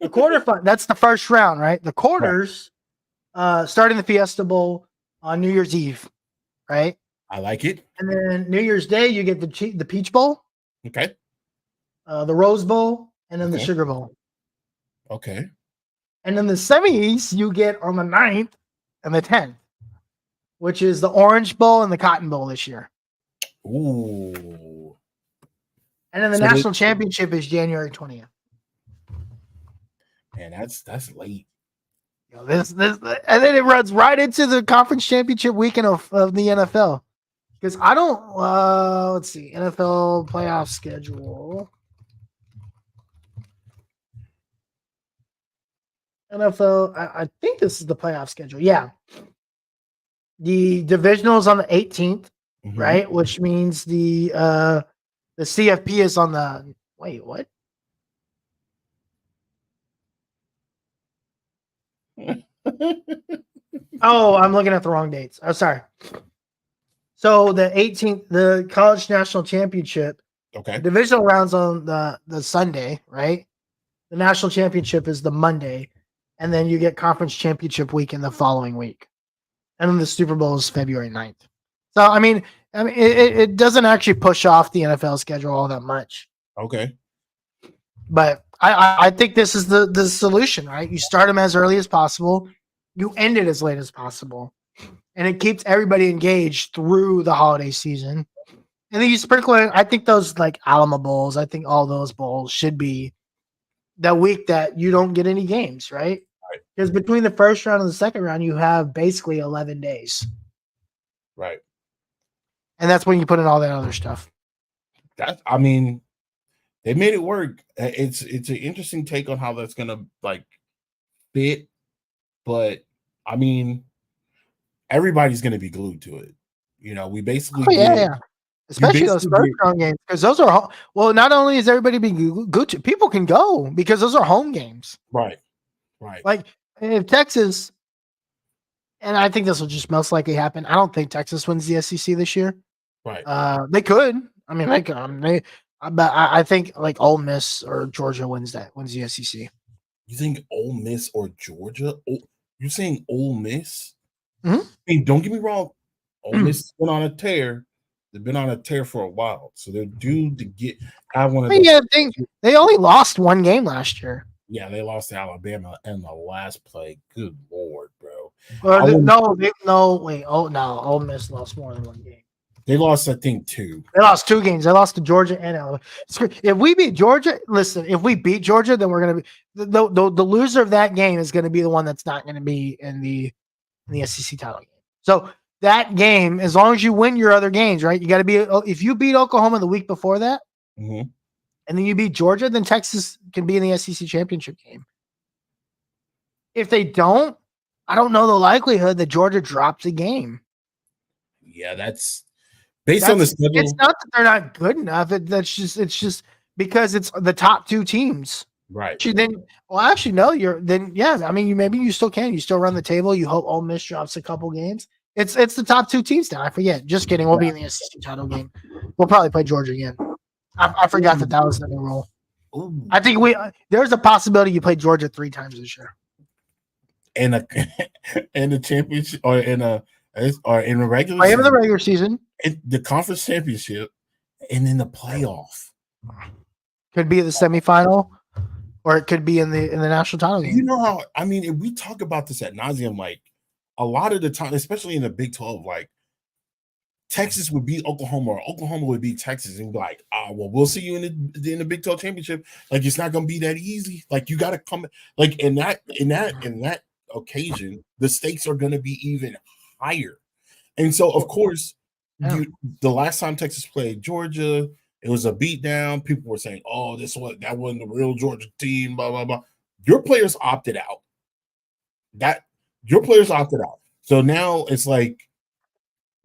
S3: The quarterfinal. That's the first round, right? The quarters, starting the Fiesta Bowl on New Year's Eve, right?
S4: I like it.
S3: And then New Year's Day, you get the Peach Bowl.
S4: Okay.
S3: The Rose Bowl, and then the Sugar Bowl.
S4: Okay.
S3: And then the semis you get on the 9th and the 10th, which is the Orange Bowl and the Cotton Bowl this year.
S4: Ooh.
S3: And then the national championship is January 20th.
S4: Man, that's late.
S3: This and then it runs right into the conference championship weekend of the NFL. Because I don't let's see, NFL playoff schedule. NFL, I think this is the playoff schedule. Yeah. The divisional is on the 18th, right? Which means the CFP is on the what? Oh, I'm looking at the wrong dates. Oh, sorry. So the 18th, the college national championship,
S4: Okay.
S3: divisional rounds on the Sunday, right? The national championship is the Monday, and then you get conference championship week in the following week, and then the Super Bowl is February 9th. So I mean, it doesn't actually push off the NFL schedule all that much.
S4: Okay.
S3: But I think this is the solution, right? You start them as early as possible, you end it as late as possible, and it keeps everybody engaged through the holiday season. And then you sprinkle in, I think those like Alamo Bowls, I think all those bowls should be the week that you don't get any games, right?
S4: Right.
S3: Because between the first round and the second round, you have basically 11 days.
S4: Right.
S3: And that's when you put in all that other stuff.
S4: I mean, they made it work. It's an interesting take on how that's gonna like fit, but I mean, everybody's gonna be glued to it. You know, we basically
S3: Yeah. Especially those first round games, because those are well. Not only is everybody being glued to, people can go because those are home games.
S4: Right.
S3: Like if Texas, and I think this will just most likely happen. I don't think Texas wins the SEC this year.
S4: Right.
S3: They could. I mean, they could. But I think like Ole Miss or Georgia wins the SEC.
S4: You think Ole Miss or Georgia? You're saying Ole Miss?
S3: Mm-hmm.
S4: I mean, don't get me wrong. Ole Miss has been on a tear. They've been on a tear for a while, so they're due to have one of those.
S3: Yeah, they only lost one game last year.
S4: Yeah, they lost to Alabama in the last play. Good Lord, bro.
S3: Ole Miss lost more than one game.
S4: They lost, I think, 2.
S3: They lost 2 games. They lost to Georgia and Alabama. If we beat Georgia, listen, if we beat Georgia, then we're going to be the loser of that game is going to be the one that's not going to be in the SEC title game. So that game, as long as you win your other games, right? You got to be, if you beat Oklahoma the week before that,
S4: mm-hmm.
S3: and then you beat Georgia, then Texas can be in the SEC championship game. If they don't, I don't know the likelihood that Georgia drops a game.
S4: Yeah, that's based on the schedule.
S3: It's not that they're not good enough. It's just because it's the top 2 teams.
S4: Right.
S3: I mean, maybe you still can. You still run the table. You hope Ole Miss drops a couple games. It's the top 2 teams now. I forget. Just kidding. We'll be in the SEC title game. We'll probably play Georgia again. I forgot that was the new rule.
S4: Ooh.
S3: I think there's a possibility you play Georgia 3 times this year.
S4: In a championship or in a regular
S3: season. The regular season.
S4: The conference championship and then the playoff.
S3: Could be the semifinal, or it could be in the national title game.
S4: You know how, I mean, if we talk about this ad nauseum, like a lot of the time, especially in the Big 12, like Texas would beat Oklahoma or Oklahoma would beat Texas and be like, well, we'll see you in the Big 12 championship. Like, it's not going to be that easy. Like, you got to come, like in that occasion, the stakes are going to be even higher. And so, of course, the last time Texas played Georgia, it was a beatdown. That wasn't the real Georgia team, blah, blah, blah. Your players opted out. So now it's like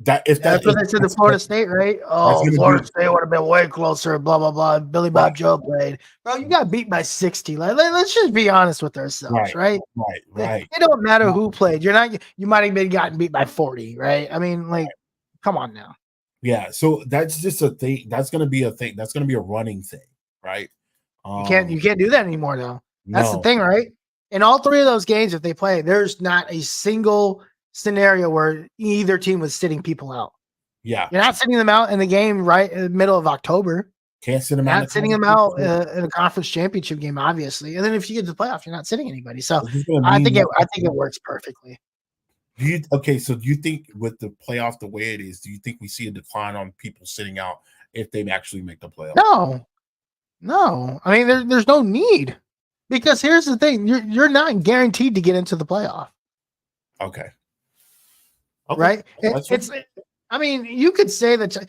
S4: that.
S3: That's what they said to Florida State, right? Oh, Florida State would have been way closer, blah, blah, blah. Billy Bob Joe played. Bro, you got beat by 60. Like, let's just be honest with ourselves, right?
S4: Right.
S3: It don't matter who played. You might have been gotten beat by 40, right? I mean, like, come on now.
S4: Yeah, so that's just a thing. That's going to be a thing. That's going to be a running thing, right?
S3: You can't do that anymore, though. That's the thing, right? In all 3 of those games, if they play, there's not a single scenario where either team was sitting people out.
S4: Yeah,
S3: you're not sitting them out in the game right in the middle of October.
S4: Can't sit them out.
S3: Not sitting them out in a conference championship game, obviously. And then if you get to the playoff, you're not sitting anybody. So I think it works perfectly.
S4: So do you think with the playoff the way it is, do you think we see a decline on people sitting out if they actually make the playoff?
S3: No. I mean, there's no need, because here's the thing: you're not guaranteed to get into the playoff.
S4: Okay.
S3: Right? I mean, you could say that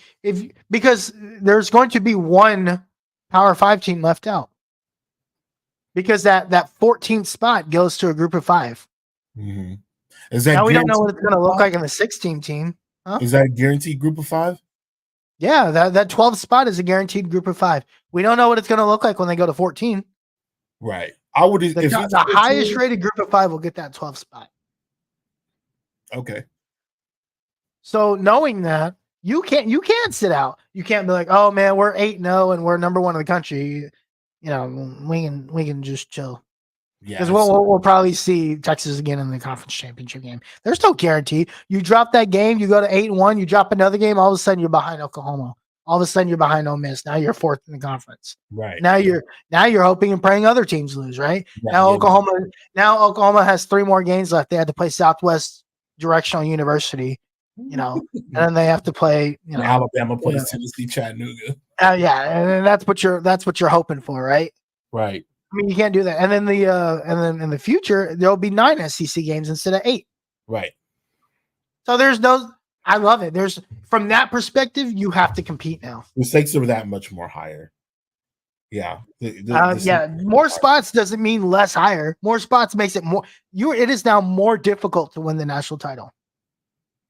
S3: because there's going to be one Power 5 team left out, because that 14th spot goes to a group of 5.
S4: Mm-hmm.
S3: Now we don't know what it's going to look like in the 16 team. Huh?
S4: Is that a guaranteed group of 5?
S3: Yeah, that 12th spot is a guaranteed group of 5. We don't know what it's going to look like when they go to 14.
S4: Right. I would.
S3: The highest rated group of 5 will get that 12th spot.
S4: Okay.
S3: So knowing that, You can't sit out. You can't be like, oh man, we're 8-0 and we're number 1 in the country. You know, we can just chill. Because we'll probably see Texas again in the conference championship game. There's no guarantee. You drop that game, you go to 8-1, you drop another game, all of a sudden you're behind Oklahoma. All of a sudden you're behind Ole Miss. Now you're 4th in the conference.
S4: Right.
S3: Now you're hoping and praying other teams lose, right? Yeah, Oklahoma has 3 more games left. They had to play Southwest Directional University, you know, and then they have to play, you know,
S4: Alabama plays Tennessee Chattanooga.
S3: Yeah, and that's what you're hoping for, right?
S4: Right.
S3: I mean, you can't do that. And then in the future, there'll be 9 SEC games instead of 8.
S4: Right.
S3: So I love it. From that perspective, you have to compete now.
S4: The stakes are that much more higher. Yeah.
S3: More spots doesn't mean less higher. More spots makes it more. It is now more difficult to win the national title.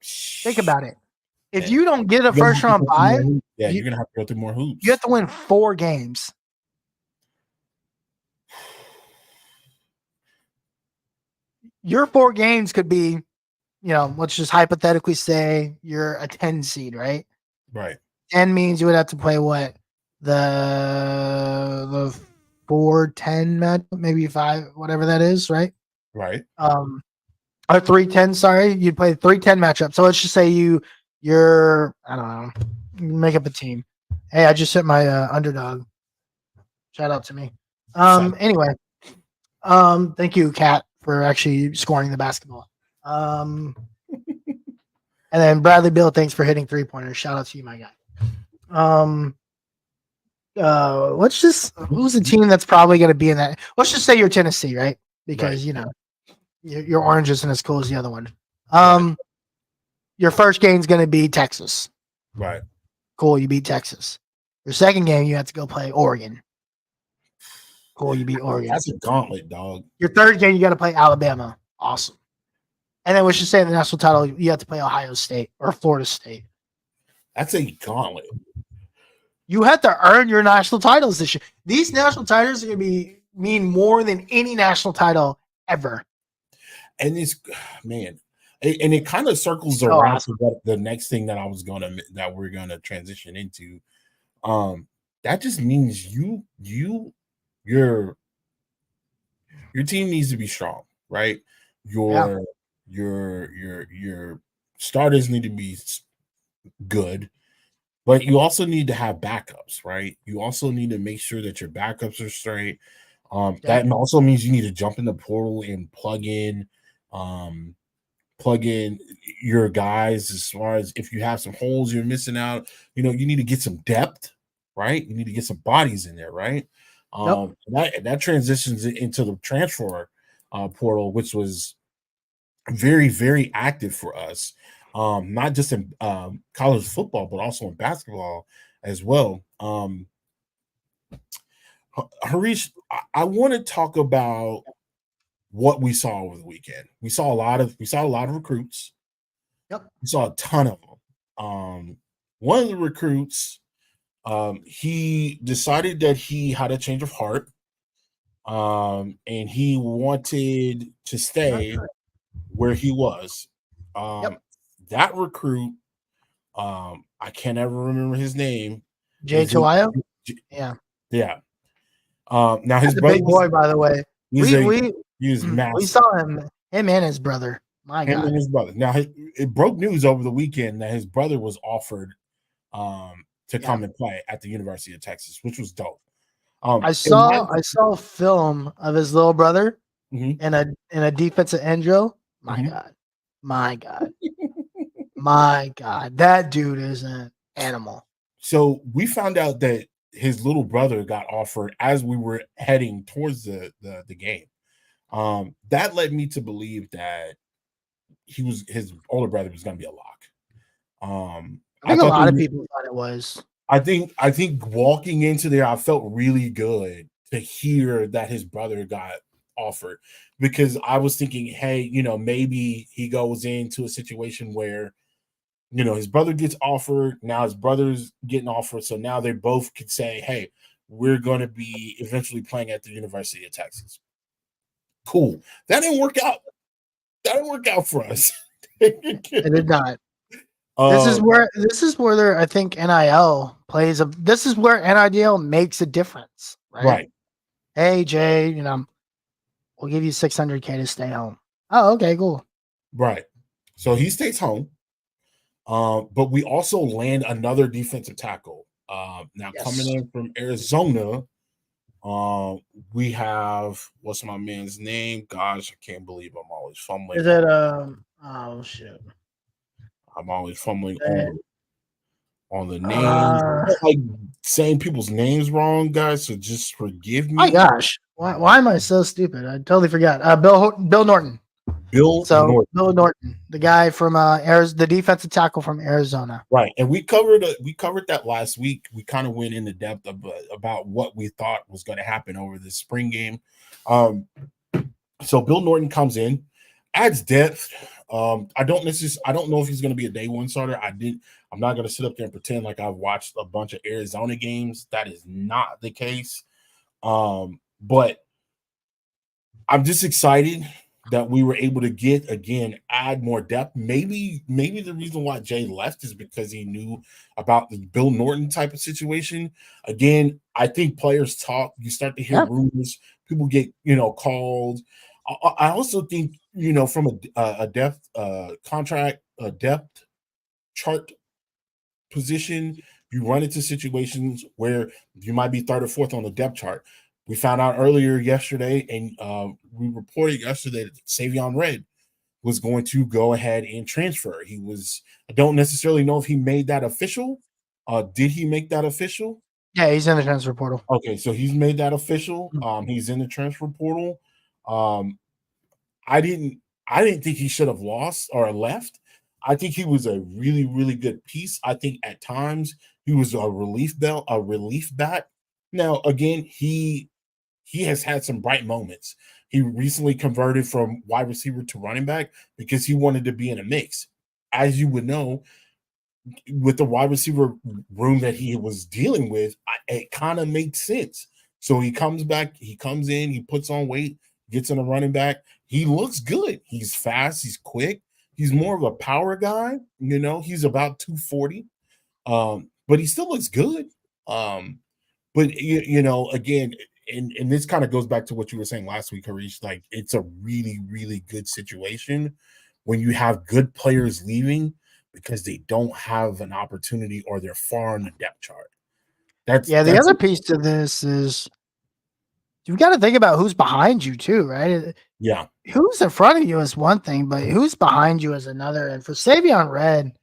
S3: Think about it. If you don't get a first round bye,
S4: you're gonna have to go through more hoops.
S3: You have to win 4 games. Your 4 games could be, you know, let's just hypothetically say you're a 10 seed, right?
S4: Right.
S3: 10 means you would have to play what? The 4-10 match, maybe 5, whatever that is, right?
S4: Right.
S3: Or 3-10, sorry. You'd play 3-10 matchup. So let's just say you're I don't know, make up a team. Hey, I just hit my underdog. Shout out to me. Anyway. Thank you, Kat, for actually scoring the basketball. And then Bradley Bill, thanks for hitting 3-pointers. Shout out to you, my guy. Who's the team that's probably going to be in that? Let's just say you're Tennessee, right? Because you know your orange isn't as cool as the other one. Your first game is going to be Texas.
S4: Right.
S3: Cool, you beat Texas. Your second game, you have to go play Oregon. Cool, you beat Oregon.
S4: That's a gauntlet, dog.
S3: Your third game, you got to play Alabama. Awesome. And then we should say in the national title, you have to play Ohio State or Florida State.
S4: That's a gauntlet.
S3: You have to earn your national titles this year. These national titles are going to mean more than any national title ever.
S4: And it kind of circles around to the next thing that we're gonna transition into. That just means your team needs to be strong, right? Your starters need to be good, but you also need to have backups, right? You also need to make sure that your backups are straight. That also means you need to jump in the portal and plug in your guys as far as if you have some holes you're missing out. You know, you need to get some depth, right? You need to get some bodies in there, right? That transitions into the transfer portal, which was very, very active for us, not just in college football, but also in basketball as well. Harish, I want to talk about what we saw over the weekend. We saw a lot of recruits.
S3: Yep. We
S4: saw a ton of them. One of the recruits, he decided that he had a change of heart, and he wanted to stay where he was. That recruit, I can't ever remember his name.
S3: Jay Tuayo?
S4: Yeah. Now his brother,
S3: big boy, by the way.
S4: He's massive.
S3: We saw him and his brother. My God.
S4: Him and his brother. Now it broke news over the weekend that his brother was offered to come and play at the University of Texas, which was dope.
S3: I saw film of his little brother in a defensive end drill. My God. My God. My God. That dude is an animal.
S4: So we found out that his little brother got offered as we were heading towards the game. That led me to believe that his older brother was going to be a lock.
S3: I think a lot of people thought it was.
S4: I think walking into there, I felt really good to hear that his brother got offered, because I was thinking, hey, maybe he goes into a situation where, his brother gets offered. Now his brother's getting offered. So now they both could say, hey, we're going to be eventually playing at the University of Texas. Cool. That didn't work out. That didn't work out for us.
S3: It did not. This is where there, I think NIL plays a. This is where NIL makes a difference, right?
S4: Right.
S3: Hey Jay, we'll give you 600K to stay home. Oh, okay, cool.
S4: Right. So he stays home. But we also land another defensive tackle. Now coming in from Arizona, we have what's my man's name? Gosh, I can't believe I'm always fumbling.
S3: Is it oh shit.
S4: I'm always fumbling on the names. Like saying people's names wrong, guys. So just forgive me.
S3: My gosh, why am I so stupid? I totally forgot. Bill Norton. Bill Norton, the guy from the defensive tackle from Arizona.
S4: Right, and we covered that last week. We kind of went into depth about what we thought was going to happen over this spring game. So Bill Norton comes in, adds depth. I don't know if he's going to be a day one starter. I'm not going to sit up there and pretend like I've watched a bunch of Arizona games. That is not the case. But I'm just excited that we were able to add more depth. Maybe the reason why Jay left is because he knew about the Bill Norton type of situation. Again, I think players talk. You start to hear rumors. People get called. I also think from a depth contract, a depth chart position, you run into situations where you might be third or fourth on the depth chart. We found out earlier yesterday, and we reported yesterday that Savion Red was going to go ahead and transfer. I don't necessarily know if he made that official. Did he make that official?
S3: Yeah, he's in the transfer portal.
S4: Okay, so he's made that official. He's in the transfer portal. I didn't think he should have lost or left. I think he was a really, really good piece. I think at times he was a relief bat. Now, again, he has had some bright moments. He recently converted from wide receiver to running back because he wanted to be in a mix. As you would know, with the wide receiver room that he was dealing with, it kind of makes sense. So he comes back, he comes in, he puts on weight, gets in a running back. He looks good. He's fast, he's quick. He's more of a power guy. He's about 240. But he still looks good. But again, and this kind of goes back to what you were saying last week, Harish. Like, it's a really, really good situation when you have good players leaving because they don't have an opportunity or they're far on the depth chart.
S3: The other piece to this is you've got to think about who's behind you too, right?
S4: Yeah.
S3: Who's in front of you is one thing, but who's behind you is another. And for Savion Red,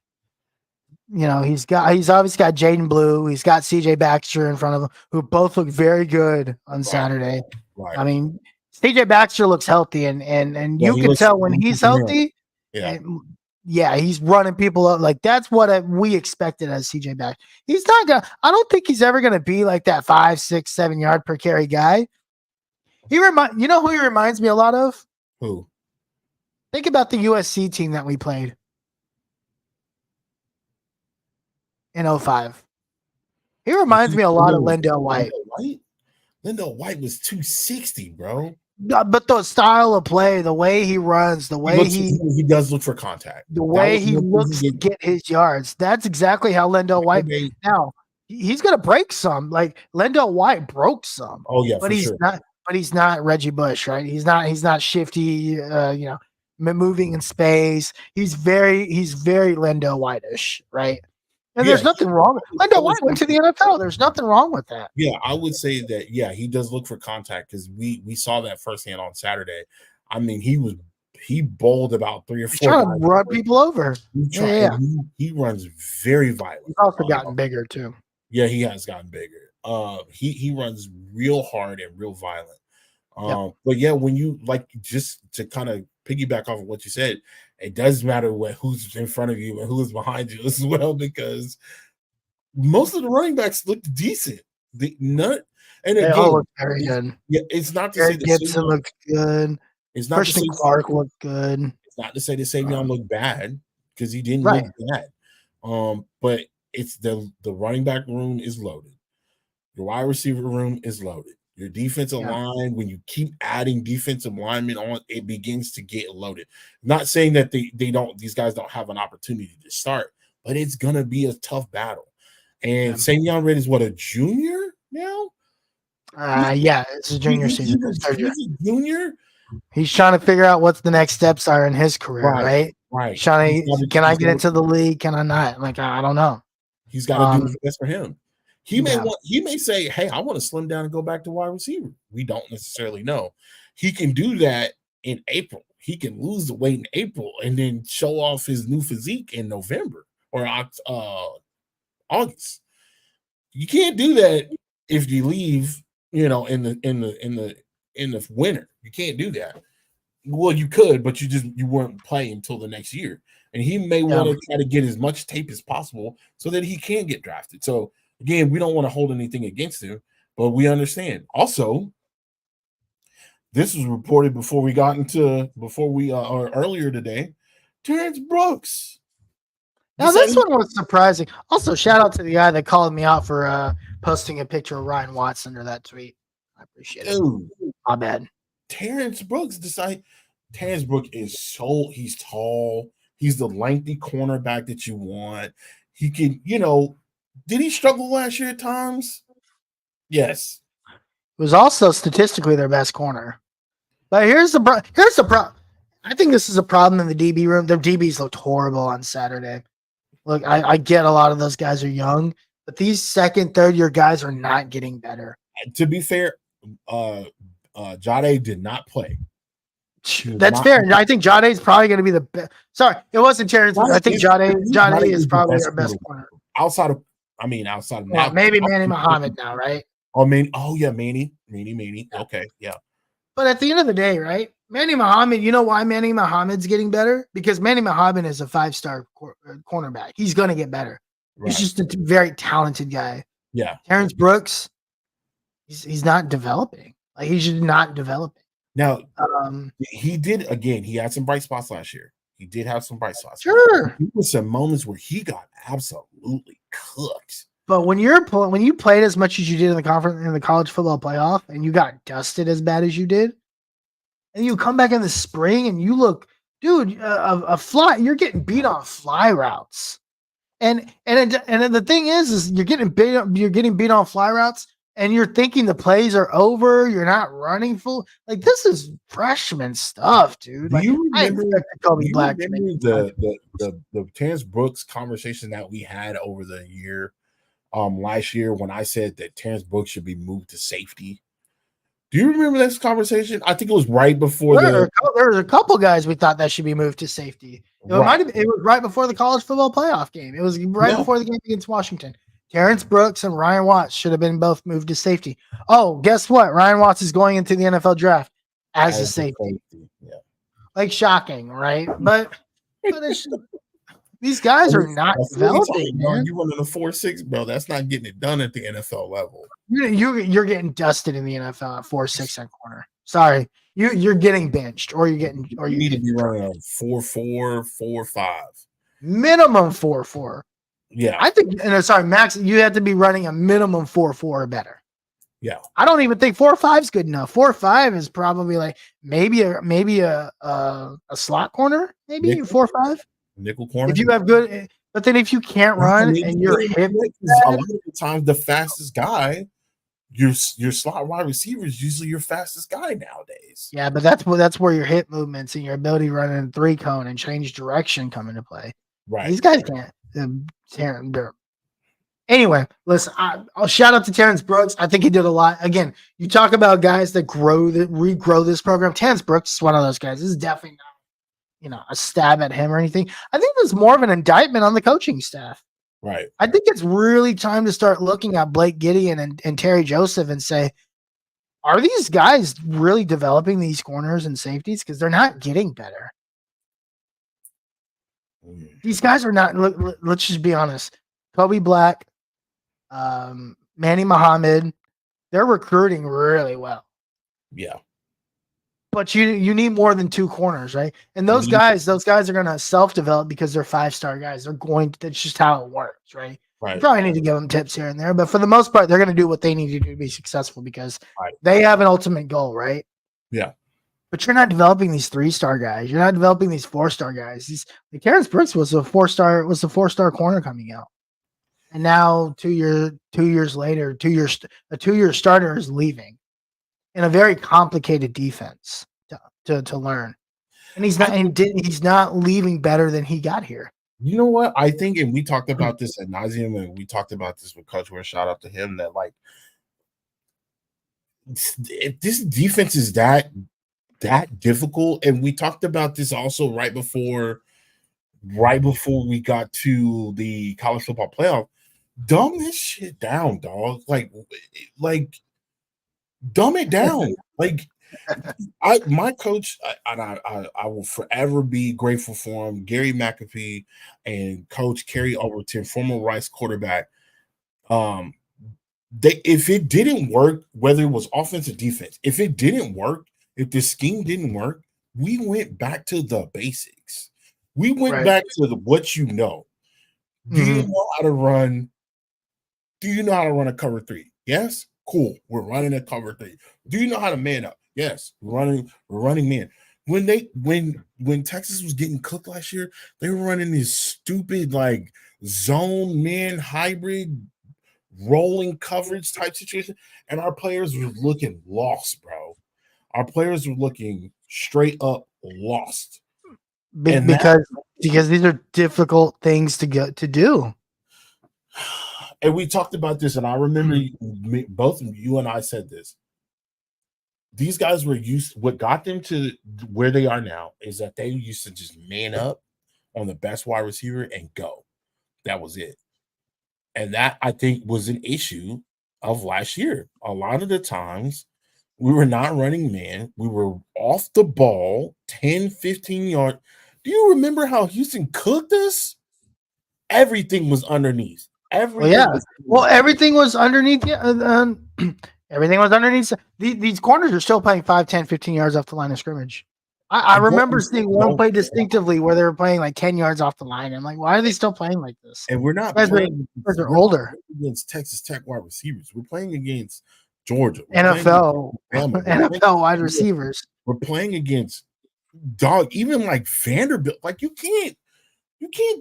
S3: he's obviously got Jaden Blue. He's got CJ Baxter in front of him, who both look very good on Saturday.
S4: Right.
S3: I mean, CJ Baxter looks healthy, and you can tell when he's healthy. Yeah, he's running people up. Like, that's what we expected as CJ Baxter. He's not gonna. I don't think he's ever gonna be like that 5, 6, 7 yard per carry guy. You know who he reminds me a lot of?
S4: Who?
S3: Think about the USC team that we played in 05. He reminds me a lot of LenDale White.
S4: LenDale White was 260, bro.
S3: But the style of play, the way he runs, the way
S4: he does look for contact,
S3: the way he looks to get his yards. That's exactly how LenDale White. Now he's gonna break some. Like, LenDale White broke some.
S4: Oh yeah,
S3: but he's not. But he's not Reggie Bush, right? He's not shifty. Moving in space. He's very LenDale White-ish, right? And there's nothing wrong. LenDale White went to the NFL. There's nothing wrong with that.
S4: Yeah, I would say that. Yeah, he does look for contact because we saw that firsthand on Saturday. I mean, he bowled about 3 or 4.
S3: He's trying to run people over.
S4: He runs very violent.
S3: He's also gotten bigger too.
S4: Yeah, he has gotten bigger. He runs real hard and real violent. But yeah, when you just to kind of piggyback off of what you said, it does matter who's in front of you and who is behind you as well, because most of the running backs look decent. They all
S3: look very good.
S4: Yeah, it's not to
S3: Eric
S4: say
S3: Gibson looked good.
S4: It's not
S3: Christian Clark looked good.
S4: It's not to say that Savion looked bad, because he didn't look bad. But it's the running back room is loaded. Your wide receiver room is loaded. Your defensive line, when you keep adding defensive linemen on, it begins to get loaded. Not saying that these guys don't have an opportunity to start, but it's gonna be a tough battle. And
S3: Yeah.
S4: Savion Red is what, a junior now?
S3: Yeah, it's a junior season.
S4: He's a junior.
S3: He's trying to figure out what the next steps are in his career, right?
S4: Right.
S3: Can I get into the league? Can I not? Like, I don't know.
S4: He's got to do what's best for him. He
S3: Yeah.
S4: may say, "Hey, I want to slim down and go back to wide receiver." We don't necessarily know. He can do that in April. He can lose the weight in April and then show off his new physique in November or August. You can't do that if you leave, in the winter. You can't do that. Well, you could, but you weren't playing until the next year. And he may want to try to get as much tape as possible so that he can get drafted. So again, we don't want to hold anything against him, but we understand. Also, this was reported before we or earlier today. Terrence Brooks.
S3: Now this one was surprising. Also, shout out to the guy that called me out for posting a picture of Ryan Watts under that tweet. I appreciate it.
S4: Dude,
S3: my bad.
S4: Terrence Brooks Terrence Brooks he's tall. He's the lengthy cornerback that you want. He can, did he struggle last year at times? Yes.
S3: It was also statistically their best corner. But here's the problem. I think this is a problem in the DB room. Their DBs looked horrible on Saturday. Look, I get a lot of those guys are young, but these second, third year guys are not getting better.
S4: To be fair, Jade did not play.
S3: That's fair. I think Jade is probably going to be the best. Sorry, it wasn't Terrence. I think Jade is probably our best corner.
S4: Outside of
S3: maybe Manny Muhammad now, right?
S4: Manny. Okay, yeah.
S3: But at the end of the day, right? Manny Muhammad, you know why Manny Muhammad's getting better? Because Manny Muhammad is a 5-star cornerback. He's going to get better. Right. He's just a very talented guy.
S4: Yeah.
S3: Terrence Brooks, he's not developing. Like, he's just not developing.
S4: Now, he had some bright spots last year. He did have some bright spots.
S3: Sure.
S4: There were some moments where he got absolutely cooked.
S3: But when you played as much as you did in the college football playoff and you got dusted as bad as you did, and you come back in the spring and you look, dude, you're getting beat on fly routes. And the thing is you're getting beat on fly routes and you're thinking the plays are over. You're not running full. Like, this is freshman stuff, dude. Like,
S4: you remember
S3: the
S4: Terrence Brooks conversation that we had over the year, last year, when I said that Terrence Brooks should be moved to safety? Do you remember this conversation? I think it was right before
S3: there was a couple guys we thought that should be moved to safety. It was right before the college football playoff game. It was right before the game against Washington. Terrence Brooks and Ryan Watts should have been both moved to safety. Oh, guess what? Ryan Watts is going into the NFL draft as a safety. Yeah. Like, shocking, right? But these guys are not developing, man.
S4: You running a 4.6, bro. That's not getting it done at the NFL level.
S3: You're getting dusted in the NFL at 4.6 at corner. Sorry, you're getting benched, or you
S4: need to be running a 4.4, 4.5,
S3: minimum 4.4.
S4: Yeah,
S3: I think. And sorry, Max, you have to be running a minimum 4.4 or better.
S4: Yeah,
S3: I don't even think 4.5 is good enough. 4.5 is probably like maybe a slot corner, maybe 4.5.
S4: Nickel corner.
S3: If you have good, but then if you can't run and you're hip,
S4: a lot of the times the fastest guy, your slot wide receiver is usually your fastest guy nowadays.
S3: Yeah, but that's where your hip movements and your ability to run in 3-cone and change direction come into play.
S4: Right.
S3: These guys can't. Anyway, listen, I'll shout out to Terrence Brooks. I think he did a lot. Again, you talk about guys that regrow this program. Terrence Brooks is one of those guys. This is definitely not, a stab at him or anything. I think there's more of an indictment on the coaching staff.
S4: Right.
S3: I think it's really time to start looking at Blake Gideon and Terry Joseph and say, are these guys really developing these corners and safeties? Because they're not getting better. These guys are not. Let's just be honest. Kobe Black, Manny Muhammad, they're recruiting really well.
S4: Yeah.
S3: But you need more than 2 corners, right? And those guys are going to self-develop because they're 5-star guys. That's just how it works, right?
S4: Right.
S3: You probably need to give them tips here and there, but for the most part, they're going to do what they need to do to be successful because they have an ultimate goal, right?
S4: Yeah.
S3: But you're not developing these 3-star guys. You're not developing these 4-star guys. Like Terrence Brooks was a 4-star corner coming out. And now 2 years later, a 2-year starter is leaving in a very complicated defense to learn. And he's not leaving better than he got here.
S4: You know what? I think, and we talked about this at nauseum, and we talked about this with Coach Ware. Shout out to him that like if this defense is that difficult, and we talked about this also right before we got to the college football playoff. Dumb this shit down, dog. Like dumb it down. Like my coach, I will forever be grateful for him, Gary McAfee and Coach Kerry Overton, former Rice quarterback. If it didn't work, whether it was offense or defense, if it didn't work, if the scheme didn't work, we went back to the basics. We went back to what you know. Do you know how to run? Do you know how to run a cover 3? Yes? Cool. We're running a cover 3. Do you know how to man up? Yes. We're running man. When Texas was getting cooked last year, they were running this stupid like zone man hybrid rolling coverage type situation, and our players were looking lost, bro. Our players were looking straight up lost.
S3: Because these are difficult things to do.
S4: And we talked about this, and I remember both of you and I said this. These guys were what got them to where they are now is that they used to just man up on the best wide receiver and go. That was it. And that, I think, was an issue of last year. A lot of the times, we were not running man. We were off the ball, 10, 15 yards. Do you remember how Houston cooked us? Everything was underneath. Everything
S3: was underneath. Everything was underneath. These corners are still playing 5, 10, 15 yards off the line of scrimmage. I remember seeing one play distinctively where they were playing like 10 yards off the line. I'm like, why are they still playing like this?
S4: And we're not
S3: playing they're older
S4: against Texas Tech wide receivers. We're playing against Georgia.
S3: NFL wide receivers.
S4: We're playing against even like Vanderbilt. Like you can't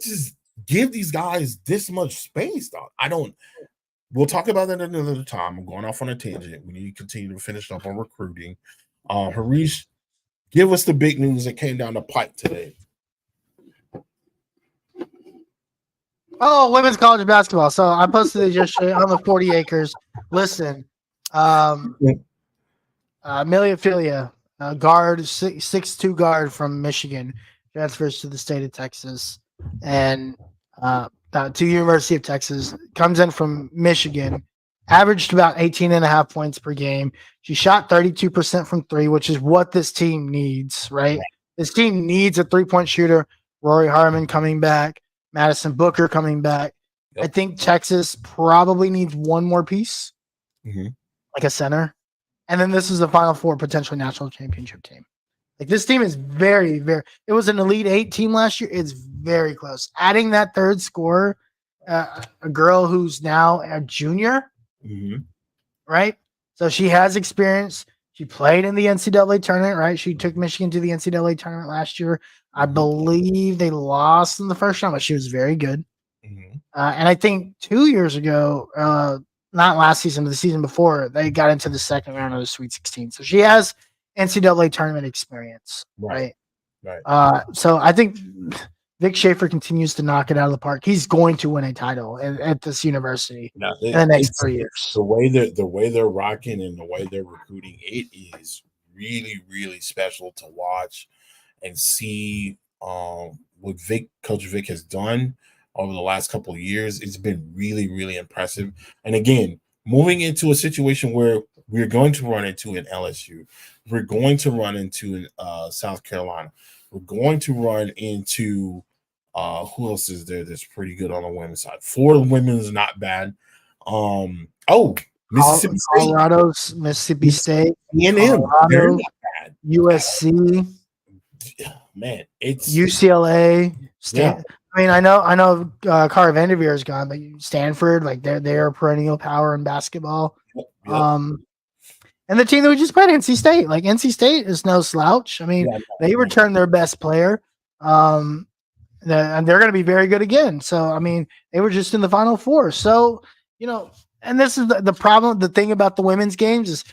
S4: just give these guys this much space, dog. We'll talk about that another time. I'm going off on a tangent. We need to continue to finish up on recruiting. Harish, give us the big news that came down the pipe today.
S3: Oh, women's college basketball. So I posted it yesterday on the 40 acres. Listen, Amelia Filia, guard, 6'2" guard from Michigan, transfers to the state of Texas and to University of Texas, comes in from Michigan, averaged about 18.5 points per game. She shot 32% from 3, which is what this team needs, right? This team needs a 3-point shooter. Rory Harmon coming back, Madison Booker coming back. Yep. I think Texas probably needs one more piece, like a center. And then this is the Final Four potential national championship team. Like this team is very, very – it was an Elite 8 team last year. It's very close. Adding that third scorer, a girl who's now a junior, right? So she has experience. She played in the NCAA tournament, right? She took Michigan to the NCAA tournament last year. I believe they lost in the first round, but she was very good. And I think 2 years ago, not last season, but the season before, they got into the second round of the Sweet 16. So she has NCAA tournament experience, right? So I think Vic Schaefer continues to knock it out of the park. He's going to win a title at this university in the next 3 years.
S4: The way they're rocking and the way they're recruiting, it is really, really special to watch and see what Coach Vic has done over the last couple of years. It's been really, really impressive. And again, moving into a situation where we're going to run into an LSU, we're going to run into South Carolina, we're going to run into who else is there that's pretty good on the women's side? Florida women is not bad. Mississippi State.
S3: Colorado's Mississippi State.
S4: A&M, they're not bad.
S3: USC.
S4: Man, it's
S3: UCLA. I mean, I know Cara Vanderveer is gone, but Stanford, like they're a perennial power in basketball. And the team that we just played, NC State, like NC State is no slouch. I mean, they returned their best player. And they're going to be very good again. So, I mean, they were just in the Final Four. So, and this is the problem. The thing about the women's games is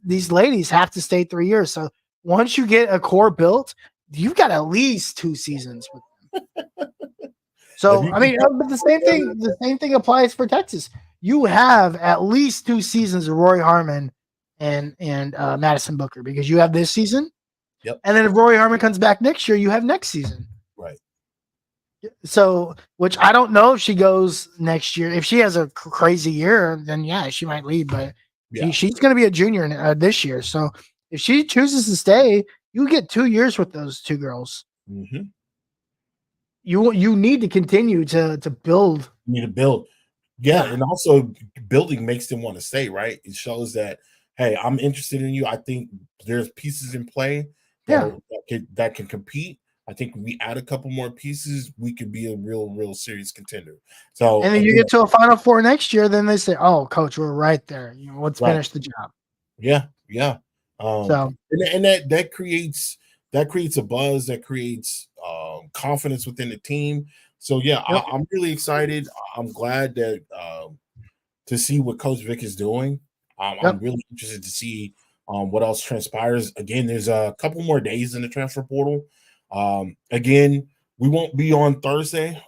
S3: these ladies have to stay 3 years. So once you get a core built, you've got at least 2 seasons with them. So, I mean, but the same thing applies for Texas. You have at least 2 seasons of Rory Harmon and Madison Booker, because you have this season.
S4: Yep.
S3: And then if Rory Harmon comes back next year, you have next season.
S4: Right.
S3: So, which I don't know if she goes next year. If she has a crazy year, then yeah, she might leave. But she's going to be a junior this year. So if she chooses to stay, you get 2 years with those 2 girls.
S4: Mm-hmm.
S3: You need to continue to build.
S4: You need to build. Yeah, and also building makes them want to stay, right? It shows that, hey, I'm interested in you. I think there's pieces in play that can compete. I think we add a couple more pieces, we could be a real serious contender. So,
S3: and then you get to a Final Four next year, then they say, "Oh, coach, we're right there. Let's finish the job."
S4: Yeah.
S3: So,
S4: and that creates a buzz, that creates confidence within the team. So yeah, yep. I'm really excited. I'm glad that to see what Coach Vic is doing. I'm really interested to see what else transpires. Again, there's a couple more days in the transfer portal. Again, we won't be on Thursday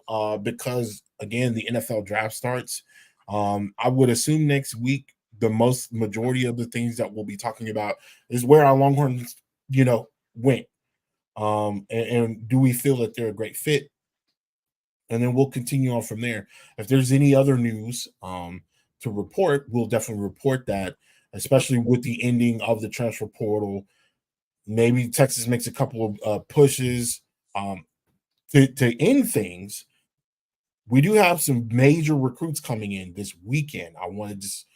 S4: because again, the NFL draft starts. I would assume next week the majority of the things that we'll be talking about is where our Longhorns, went. And do we feel that they're a great fit? And then we'll continue on from there. If there's any other news to report, we'll definitely report that, especially with the ending of the transfer portal. Maybe Texas makes a couple of pushes to end things. We do have some major recruits coming in this weekend. I want to just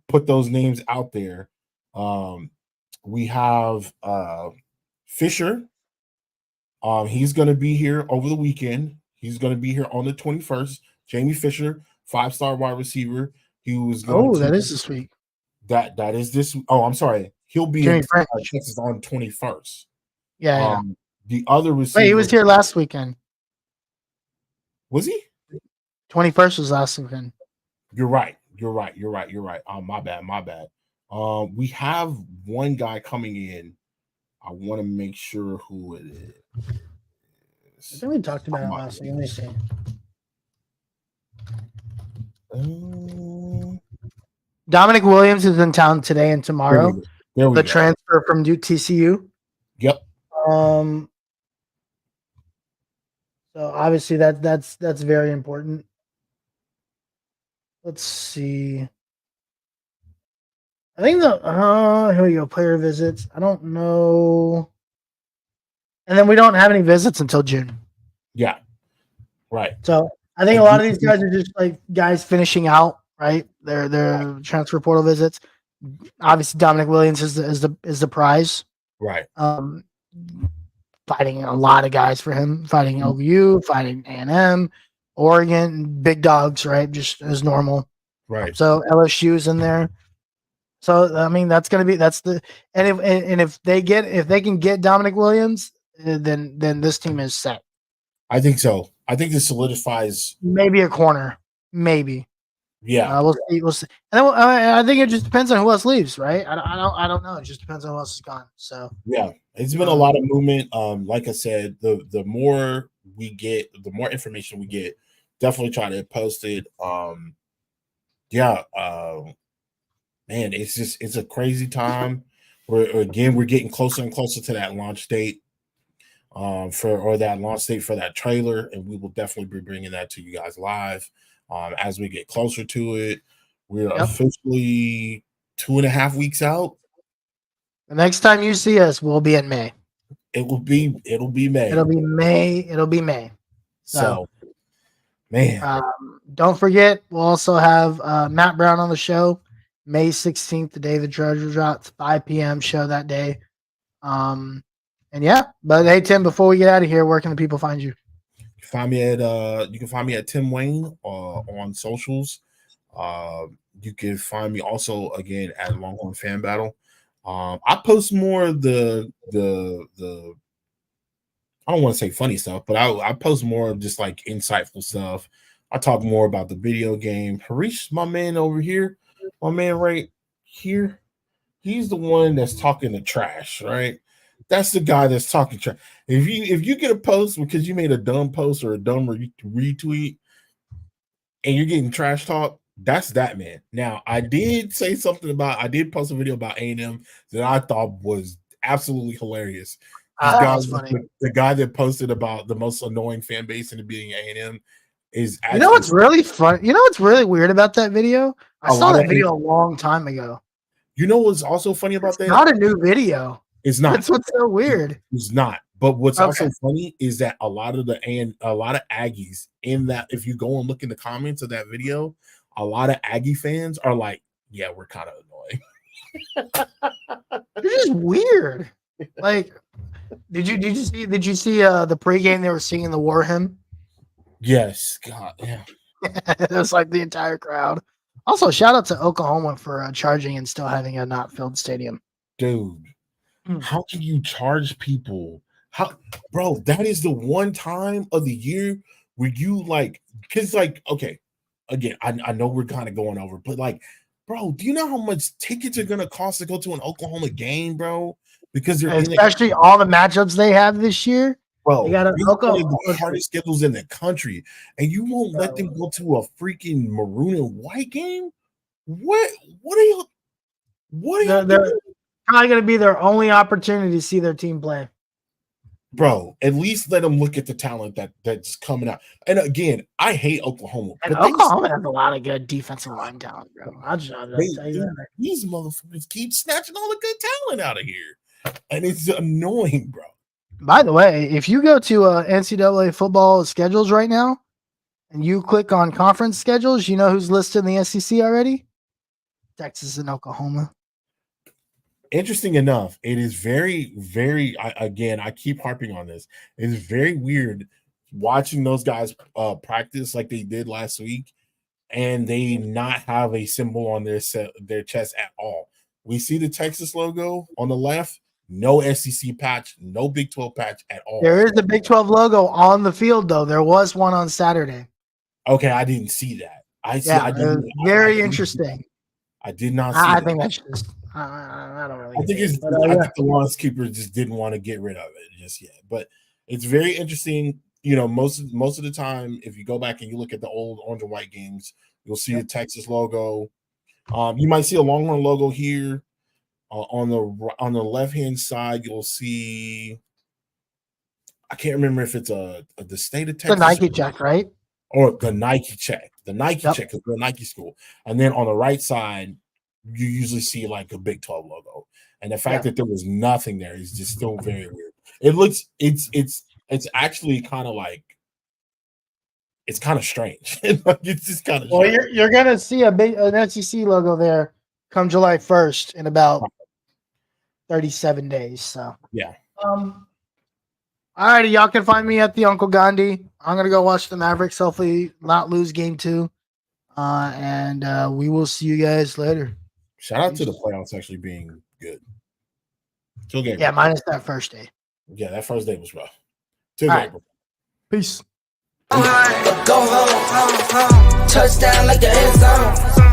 S4: put those names out there. We have Fisher. He's going to be here over the weekend. He's going to be here on the 21st. Jamie Fisher, 5-star wide receiver. He was going
S3: that is this week.
S4: That is this. Oh, I'm sorry. He'll be in Texas on 21st.
S3: Yeah.
S4: The other receiver.
S3: Wait, he was here last weekend.
S4: Was he?
S3: 21st was last weekend.
S4: You're right. My bad. We have one guy coming in. I want to make sure who it is.
S3: I think we talked about it last week. Let me see. Dominic Williams is in town today and tomorrow.
S4: There we go.
S3: Transfer from TCU.
S4: Yep.
S3: So obviously that's very important. Let's see. I think here we go. Player visits. I don't know. And then we don't have any visits until June.
S4: Yeah. Right.
S3: So I think a lot of these guys are just like guys finishing out, right? Their transfer portal visits. Obviously, Dominic Williams is the prize.
S4: Right.
S3: Fighting a lot of guys for him, fighting OU, fighting A&M, Oregon, big dogs, right? Just as normal.
S4: Right.
S3: So LSU's in there. So I mean, if they can get Dominic Williams, then this team is set.
S4: I think so. I think this solidifies
S3: maybe a corner, maybe.
S4: Yeah,
S3: we'll see. And then, I think it just depends on who else leaves, right? I don't know. It just depends on who else is gone. So
S4: yeah, it's been a lot of movement. Like I said, the more information we get, definitely try to post it. Man, it's a crazy time. We're getting closer and closer to that launch date for that trailer, and we will definitely be bringing that to you guys live as we get closer to it. We're officially 2.5 weeks out.
S3: The next time you see us, we'll be in May.
S4: It'll be May.
S3: It'll be May.
S4: So man,
S3: don't forget, we'll also have Matt Brown on the show May 16th, the day the treasure drops, 5 p.m. show that day. But hey, Tim, before we get out of here, where can the people find you?
S4: You can find me at Tim Wayne on socials. You can find me also again at Longhorn Fan Battle. I post more of the I don't want to say funny stuff, but I post more of just like insightful stuff. I talk more about the video game. Harish, my man over here, my man right here, he's the one that's talking the trash, right? That's the guy that's talking trash. If you get a post because you made a dumb post or a dumb retweet and you're getting trash talk, that's that man. Now, I did post a video about A&M that I thought was absolutely hilarious. The guy that posted about the most annoying fan base in the beginning of A&M is actually,
S3: you know what's really fun? You know what's really weird about that video? I saw that video a long time ago.
S4: You know what's also funny about that?
S3: Not a new video.
S4: It's not.
S3: That's what's so weird.
S4: It's not. But what's also funny is that a lot of Aggies in that, if you go and look in the comments of that video, a lot of Aggie fans are like, "Yeah, we're kind of annoying."
S3: This is weird. Like, did you see the pregame they were singing the war hymn?
S4: Yes, God, yeah.
S3: It was like the entire crowd. Also, shout out to Oklahoma for charging and still having a not filled stadium.
S4: Dude, how can you charge people? Bro, that is the one time of the year where you because okay, again, I know we're kind of going over, but bro, do you know how much tickets are gonna cost to go to an Oklahoma game, bro? Because they're
S3: especially all the matchups they have this year.
S4: Bro,
S3: they got
S4: the hardest schedules in the country, and you won't let them go to a freaking maroon and white game? What are you?
S3: They're probably going to be their only opportunity to see their team play.
S4: Bro, at least let them look at the talent that's coming out. And again, I hate Oklahoma.
S3: And Oklahoma has a lot of good defensive line talent, bro. I'll just tell you that.
S4: These motherfuckers keep snatching all the good talent out of here. And it's annoying, bro.
S3: By the way, if you go to NCAA football schedules right now and you click on conference schedules, you know who's listed in the SEC already? Texas and Oklahoma.
S4: Interesting enough, it is very, very, I keep harping on this. It is very weird watching those guys practice like they did last week and they not have a symbol on their chest at all. We see the Texas logo on the left. No SEC patch, no Big 12 patch at all.
S3: There is a Big 12 logo on the field, though. There was one on Saturday.
S4: Okay, I didn't see that.
S3: Very interesting.
S4: I did not see
S3: I think that's just I don't really
S4: I think it's I think the lawn keeper just didn't want to get rid of it just yet. But it's very interesting. You know, most of the time, if you go back and you look at the old orange and white games, you'll see the Texas logo. You might see a Longhorn logo here. On the left hand side, you'll see. I can't remember if it's the state of Texas.
S3: The Nike check, right?
S4: Or the Nike check. The Nike check is the Nike school. And then on the right side, you usually see like a Big 12 logo. And the fact that there was nothing there is just still very weird. It looks it's actually kind of like it's kind of strange. It's just kind of
S3: strange. You're gonna see an SEC logo there come July 1st in about 37 days. So
S4: yeah.
S3: All righty, y'all can find me at the Uncle Gandhi. I'm gonna go watch the Mavericks, hopefully not lose game 2. And we will see you guys later.
S4: Shout out to the playoffs actually being good.
S3: Yeah, minus that first day.
S4: Yeah, that first day was rough.
S3: Right. Peace.
S5: Go home, touchdown like the end zone.